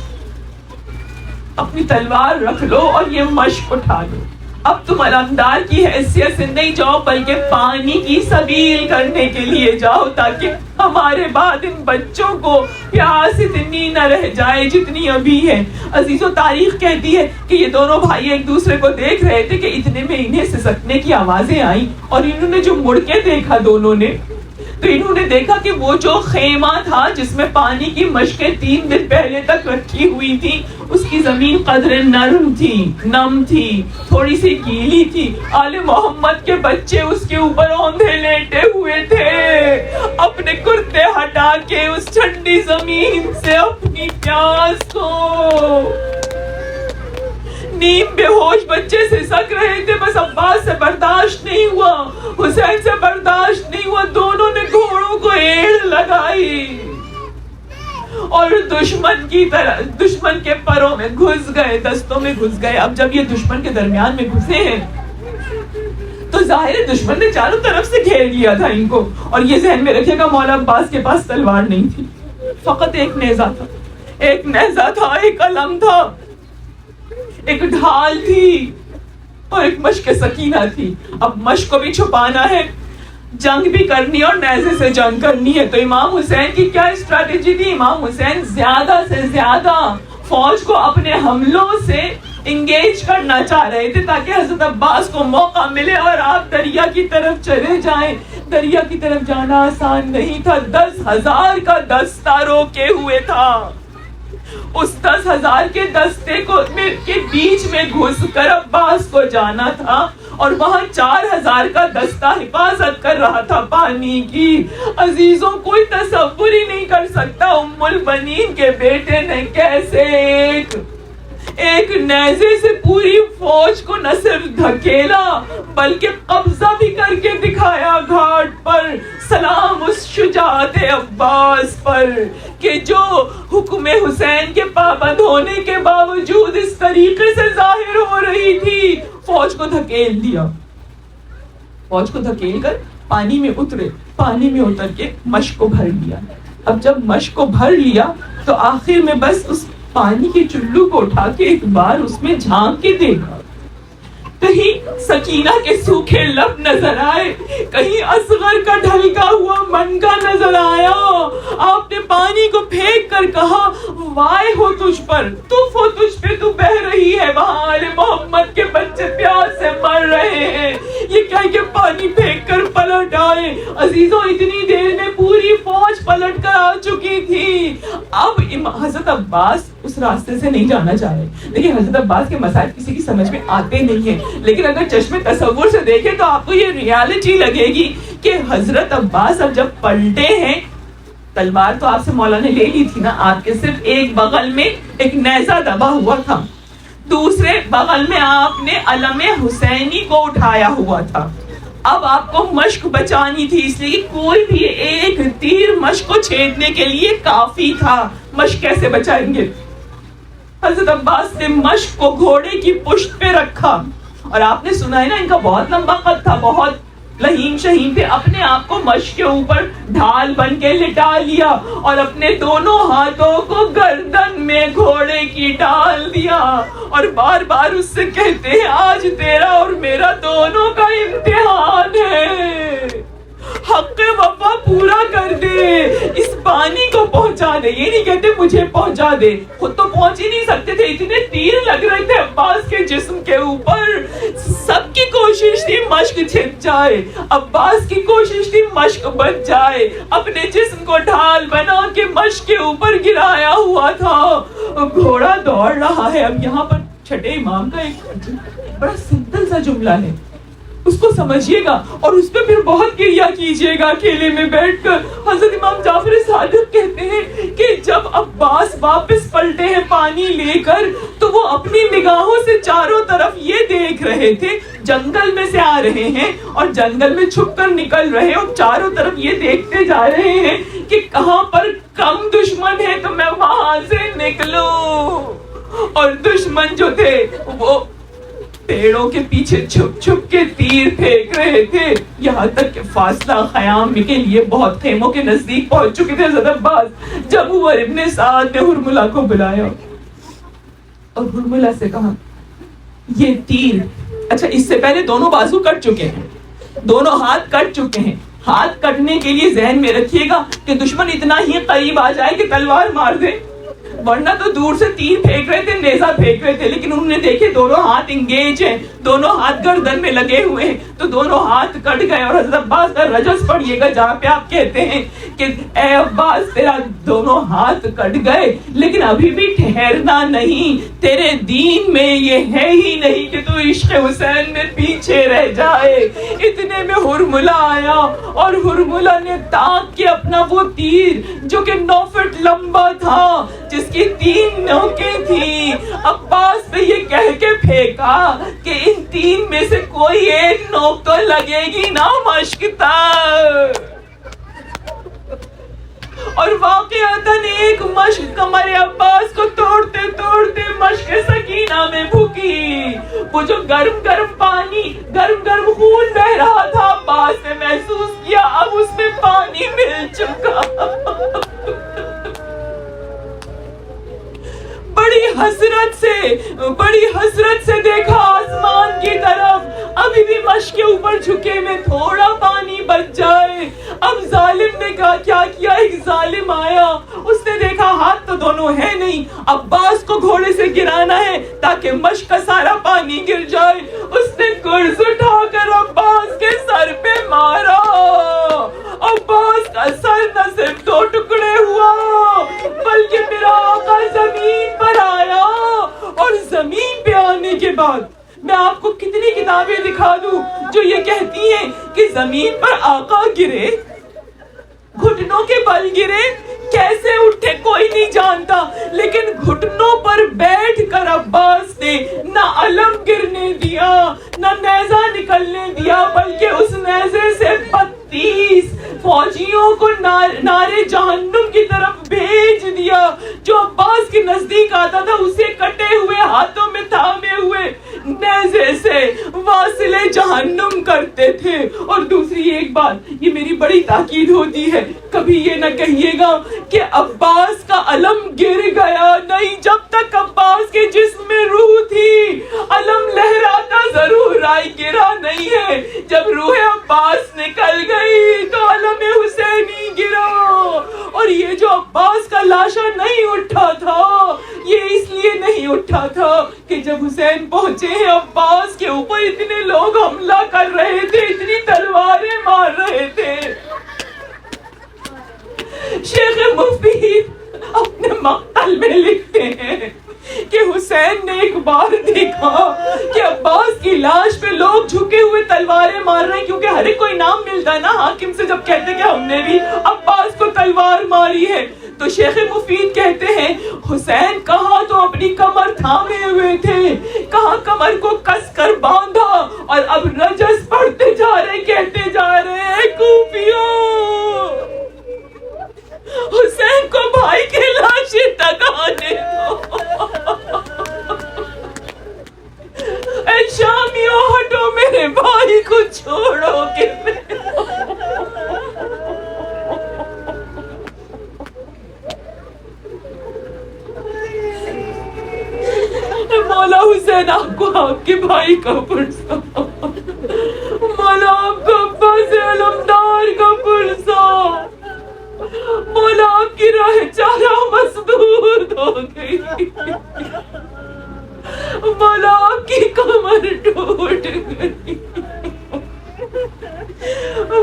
اپنی تلوار رکھ لو اور یہ مشق اٹھا لو. اب تم علمدار کی حیثیت سے نہیں جاؤ بلکہ پانی کی سبیل کرنے کے لیے جاؤ, تاکہ ہمارے بعد ان بچوں کو پیاس اتنی نہ رہ جائے جتنی ابھی ہے. عزیزو, تاریخ کہتی ہے کہ یہ دونوں بھائی ایک دوسرے کو دیکھ رہے تھے کہ اتنے میں انہیں سسکنے کی آوازیں آئیں, اور انہوں نے جو مڑ کے دیکھا دونوں نے, تو انہوں نے دیکھا کہ وہ جو خیمہ تھا جس میں پانی کی مشقیں 3 دن پہلے تک رکھی ہوئی تھی, اس کی زمین قدر نرم تھی, نم تھی, تھوڑی سی گیلی تھی. آل محمد کے بچے اس کے اوپر اوندھے لیٹے ہوئے تھے, اپنے کرتے ہٹا کے اس ٹھنڈی زمین سے اپنی پیاس کو. نیم بے ہوش بچے سسک رہے تھے, بس عباس سے برداشت نہیں ہوا, حسین سے برداشت نہیں ہوا. دونوں نے گھوڑوں کو ایڑ لگائی اور دشمن کے پروں میں گھس گئے, دستوں میں گھس گئے. اب جب یہ دشمن کے درمیان میں گھسے ہیں تو ظاہر ہے دشمن نے چاروں طرف سے گھیر لیا تھا ان کو. اور یہ ذہن میں رکھے گا مولا عباس کے پاس تلوار نہیں تھی, فقط ایک نیزہ تھا, ایک نیزہ تھا, ایک علم تھا, ایک ڈھال تھی, اور ایک مشق سکینہ تھی. اب مشق کو بھی چھپانا ہے, جنگ بھی کرنی اور نیزے سے جنگ کرنی ہے. تو امام حسین کی کیا اسٹریٹجی تھی؟ امام حسین زیادہ سے زیادہ فوج کو اپنے حملوں سے انگیج کرنا چاہ رہے تھے تاکہ حضرت عباس کو موقع ملے اور آپ دریا کی طرف چلے جائیں. دریا کی طرف جانا آسان نہیں تھا, 10,000 کا دستہ روکے ہوئے تھا. اس 10,000 کے دستے کے بیچ میں گھس کر عباس کو جانا تھا, اور وہاں 4,000 کا دستہ حفاظت کر رہا تھا پانی کی. عزیزوں, کوئی تصور ہی نہیں کر سکتا ام البنین کے بیٹے نے کیسے ایک نیزے سے پوری فوج کو نہ صرف دھکیلا بلکہ قبضہ بھی کر کے دکھایا گھاٹ پر. سلام اس شجاعت عباس پر کہ جو حکم حسین کے پابند ہونے کے باوجود اس طریقے سے ظاہر ہو رہی تھی. فوج کو دھکیل دیا, فوج کو دھکیل کر پانی میں اترے, پانی میں اتر کے مشق کو بھر لیا. اب جب مشق کو بھر لیا تو آخر میں بس اس پانی کے چلو کو اٹھا کے ایک بار اس میں جھانک کے دیکھا. کہیں سکینہ کے سوکھے لب نظر آئے, کہیں اصغر کا ڈھلکا ہوا منگا نظر آیا. آپ نے پانی کو پھینک کر کہا, وائے ہو تجھ پر, تف ہو تجھ پہ, تو بہ رہی ہے, وہاں آل محمد کے بچے پیاس سے مر رہے ہیں. یہ کہہ کے پانی پھینک کر پلٹ آئے. عزیزوں, اتنی دیر میں پوری فوج پلٹ کر آ چکی تھی. اب حضرت عباس اس راستے سے نہیں جانا چاہ رہے. دیکھیں, حضرت عباس کے مسائل کسی کی سمجھ میں آتے نہیں ہیں, لیکن اگر چشم تصور سے دیکھیں تو آپ کو یہ ریالٹی لگے گی کہ حضرت عباس اب جب پلٹے ہیں, تلوار تو آپ سے مولا نے لے لی تھی نا, آپ کے صرف ایک بغل میں ایک نیزہ دبا ہوا تھا, دوسرے بغل میں آپ نے علم حسینی کو اٹھایا ہوا تھا. اب آپ کو مشق بچانی تھی, اس لیے کوئی بھی ایک تیر مشق کو چھیدنے کے لیے کافی تھا. مشق کیسے بچائیں گے؟ حضرت عباس نے مشق کو گھوڑے کی پشت پہ رکھا, اور آپ نے سنا ہے نا, ان کا بہت لمبا قد تھا, بہت لہیم شہیم تھے. اپنے آپ کو مشق کے اوپر ڈھال بن کے لٹا لیا اور اپنے دونوں ہاتھوں کو گردن میں گھوڑے کی ڈال دیا, اور بار بار اس سے کہتے ہیں, آج تیرا اور میرا دونوں کا امتحان ہے, حق وفا پورا کر دے, اس پانی کو پہنچا دے, یہ نہیں کہتے مجھے پہنچا دے, خود تو پہنچ ہی نہیں سکتے تھے, اتنے تیر لگ رہے تھے عباس کے جسم کے اوپر. سب کی کوشش تھی مشق چھپ جائے, عباس کی کوشش تھی مشق بچ جائے, اپنے جسم کو ڈھال بنا کے مشق کے اوپر گرایا ہوا تھا. گھوڑا دوڑ رہا ہے. اب یہاں پر چھٹے امام کا ایک بڑا سمپل سا جملہ ہے, اس کو سمجھیے گا اور اس پہ پھر بہت کریا کیجیے گا اکیلے میں بیٹھ کر. حضرت امام جعفر صادق کہتے ہیں کہ جب عباس واپس پلٹے ہیں پانی لے کر, تو وہ اپنی نگاہوں سے چاروں طرف یہ دیکھ رہے تھے, جنگل میں سے آ رہے ہیں اور جنگل میں چھپ کر نکل رہے, اور چاروں طرف یہ دیکھتے جا رہے ہیں کہ کہاں پر کم دشمن ہے تو میں وہاں سے نکلوں. اور دشمن جو تھے وہ پیڑوں کے پیچھے چھپ چھپ کے تیر پھینک رہے تھے, یہاں تک کہ فاصلہ خیام کے لیے بہت خیموں کے نزدیک پہنچ چکے تھے حضرت عباس. جب عمر ابن سعد نے ہرملہ کو بلایا اور ہرملہ سے کہا یہ تیر, اچھا اس سے پہلے دونوں بازو کٹ چکے ہیں, دونوں ہاتھ کٹ چکے ہیں. ہاتھ کٹنے کے لیے ذہن میں رکھیے گا کہ دشمن اتنا ہی قریب آ جائے کہ تلوار مار دے, ورنہ تو دور سے تیر پھینک رہے تھے, نیزہ پھینک رہے تھے, لیکن انہوں نے دیکھے دونوں ہاتھ انگیج ہیں, دونوں ہاتھ گردن میں لگے ہوئے ہیں, تو دونوں ہاتھ کٹ گئے. اور حضرت عباس کا رجس پڑھیے گا جہاں پہ آپ کہتے ہیں کہ اے عباس تیرا دونوں ہاتھ کٹ گئے لیکن ابھی بھی ٹھہرنا نہیں, تیرے دین میں یہ ہے ہی نہیں کہ تو عشق حسین میں پیچھے رہ جائے. اتنے میں ہرملہ آیا اور ہرملہ نے تاک کے اپنا وہ تیر جو کہ 9 فٹ لمبا تھا, جس کی 3 نوکیں تھیں, عباس پہ یہ کہہ کے پھینکا کہ ان 3 میں سے کوئی ایک نوک تو لگے گی نا مشق تک. اور واقعتاً ایک مشق کمر عباس کو توڑتے توڑتے مشق سکینہ میں بھوکی. وہ جو گرم گرم پانی, گرم گرم خون بہ رہا تھا, عباس نے محسوس کیا اب اس میں پانی مل چکا. بڑی حسرت سے دیکھا آسمان کی طرف, ابھی بھی مشق کے اوپر جھکے میں تھوڑا پانی بچ جائے. اب ظالم نے کیا کیا, ایک ظالم آیا, اس نے دیکھا ہاتھ تو دونوں ہے نہیں, عباس کو گھوڑے سے گرانا ہے تاکہ مشق کا سارا پانی گر جائے. اس نے گرز اٹھا کر عباس کے سر پہ مارا. عباس کا سر نہ صرف 2 ٹکڑے ہوا بلکہ میرا آقا زمین پر آیا. اور زمین پہ آنے کے بعد میں آپ کو کتنی کتابیں دکھا دوں جو یہ کہتی ہیں کہ زمین پر آقا گرے, گھٹنوں کے بل گرے, کیسے اٹھے کوئی نہیں جانتا, لیکن گھٹنوں پر بیٹھ کر عباس نے نہ علم گرنے دیا نہ نیزہ نکلنے دیا, بلکہ اس نیزے سے 32 فوجیوں کو نارے جہنم کی طرف بھیج دیا. جو عباس کے نزدیک آتا تھا اسے کٹے ہوئے ہاتھوں میں تھامے ہوئے نیزے سے واصل جہنم کرتے تھے. اور دوسری ایک بات, یہ میری بڑی تاکید ہوتی ہے, کبھی یہ نہ کہیے گا کہ عباس کا علم گر گیا, نہیں, جب تک عباس کے جسم میں روح تھی علم لہراتا ضرور آئی, گرا نہیں ہے. جب روح عباس نکل گئی تو علم حسینی گرا. اور یہ جو عباس کا لاشا نہیں اٹھا تھا, یہ اس لیے نہیں اٹھا تھا کہ جب حسین پہنچے ہیں عباس کے اوپر اتنے لوگ حملہ کر رہے تھے, اتنی تلواریں مار رہے تھے. شیخ مفید اپنے مقتل میں لکھتے ہیں کہ حسین نے ایک بار دیکھا کہ عباس کی لاش پہ لوگ جھکے ہوئے تلواریں مار رہے ہیں, کیونکہ ہر ایک کو انعام ملتا ہے نا حاکم سے جب کہتے کہ ہم نے بھی عباس کو تلوار ماری ہے. تو شیخ مفید کہتے ہیں حسین کہاں تو اپنی کمر تھامے ہوئے تھے, کہاں کمر کو کس کر باندھا, اور اب رجس پڑھتے جا رہے, کہتے جا رہے کوفیوں حسین کو بھائی کے لاشیں تک آنے دو, اے شامیوں ہٹو میرے بھائی کو چھوڑو کہ مولا حسین آپ کو آپ کے بھائی کا پرسا, مولا آپ کو عباس علمدار کا پرسا, مولا آپ کی راہ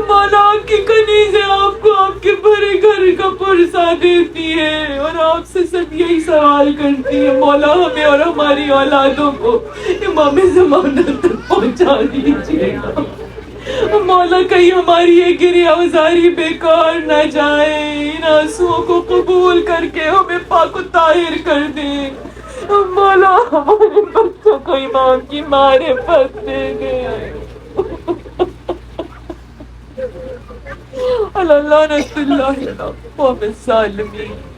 مولا آپ کی کنیزیں آپ کو آپ کے بھرے گھر کا پرسہ دیتی ہے اور آپ سے سب یہی سوال کرتی ہے، مولا ہمیں اور ہماری اولادوں کو امام زمانہ تک پہنچا دیجیے گا۔ مولا کہیں ہماری یہ گریہ وزاری بیکار نہ جائے، ان آنسوؤں کو قبول کر کے ہمیں پاک و طاہر کر دے۔ مولا ہمارے بچوں کو امام کی معرفت دے دے۔ اللہ لعنت اللہ علی القوم الظالمین۔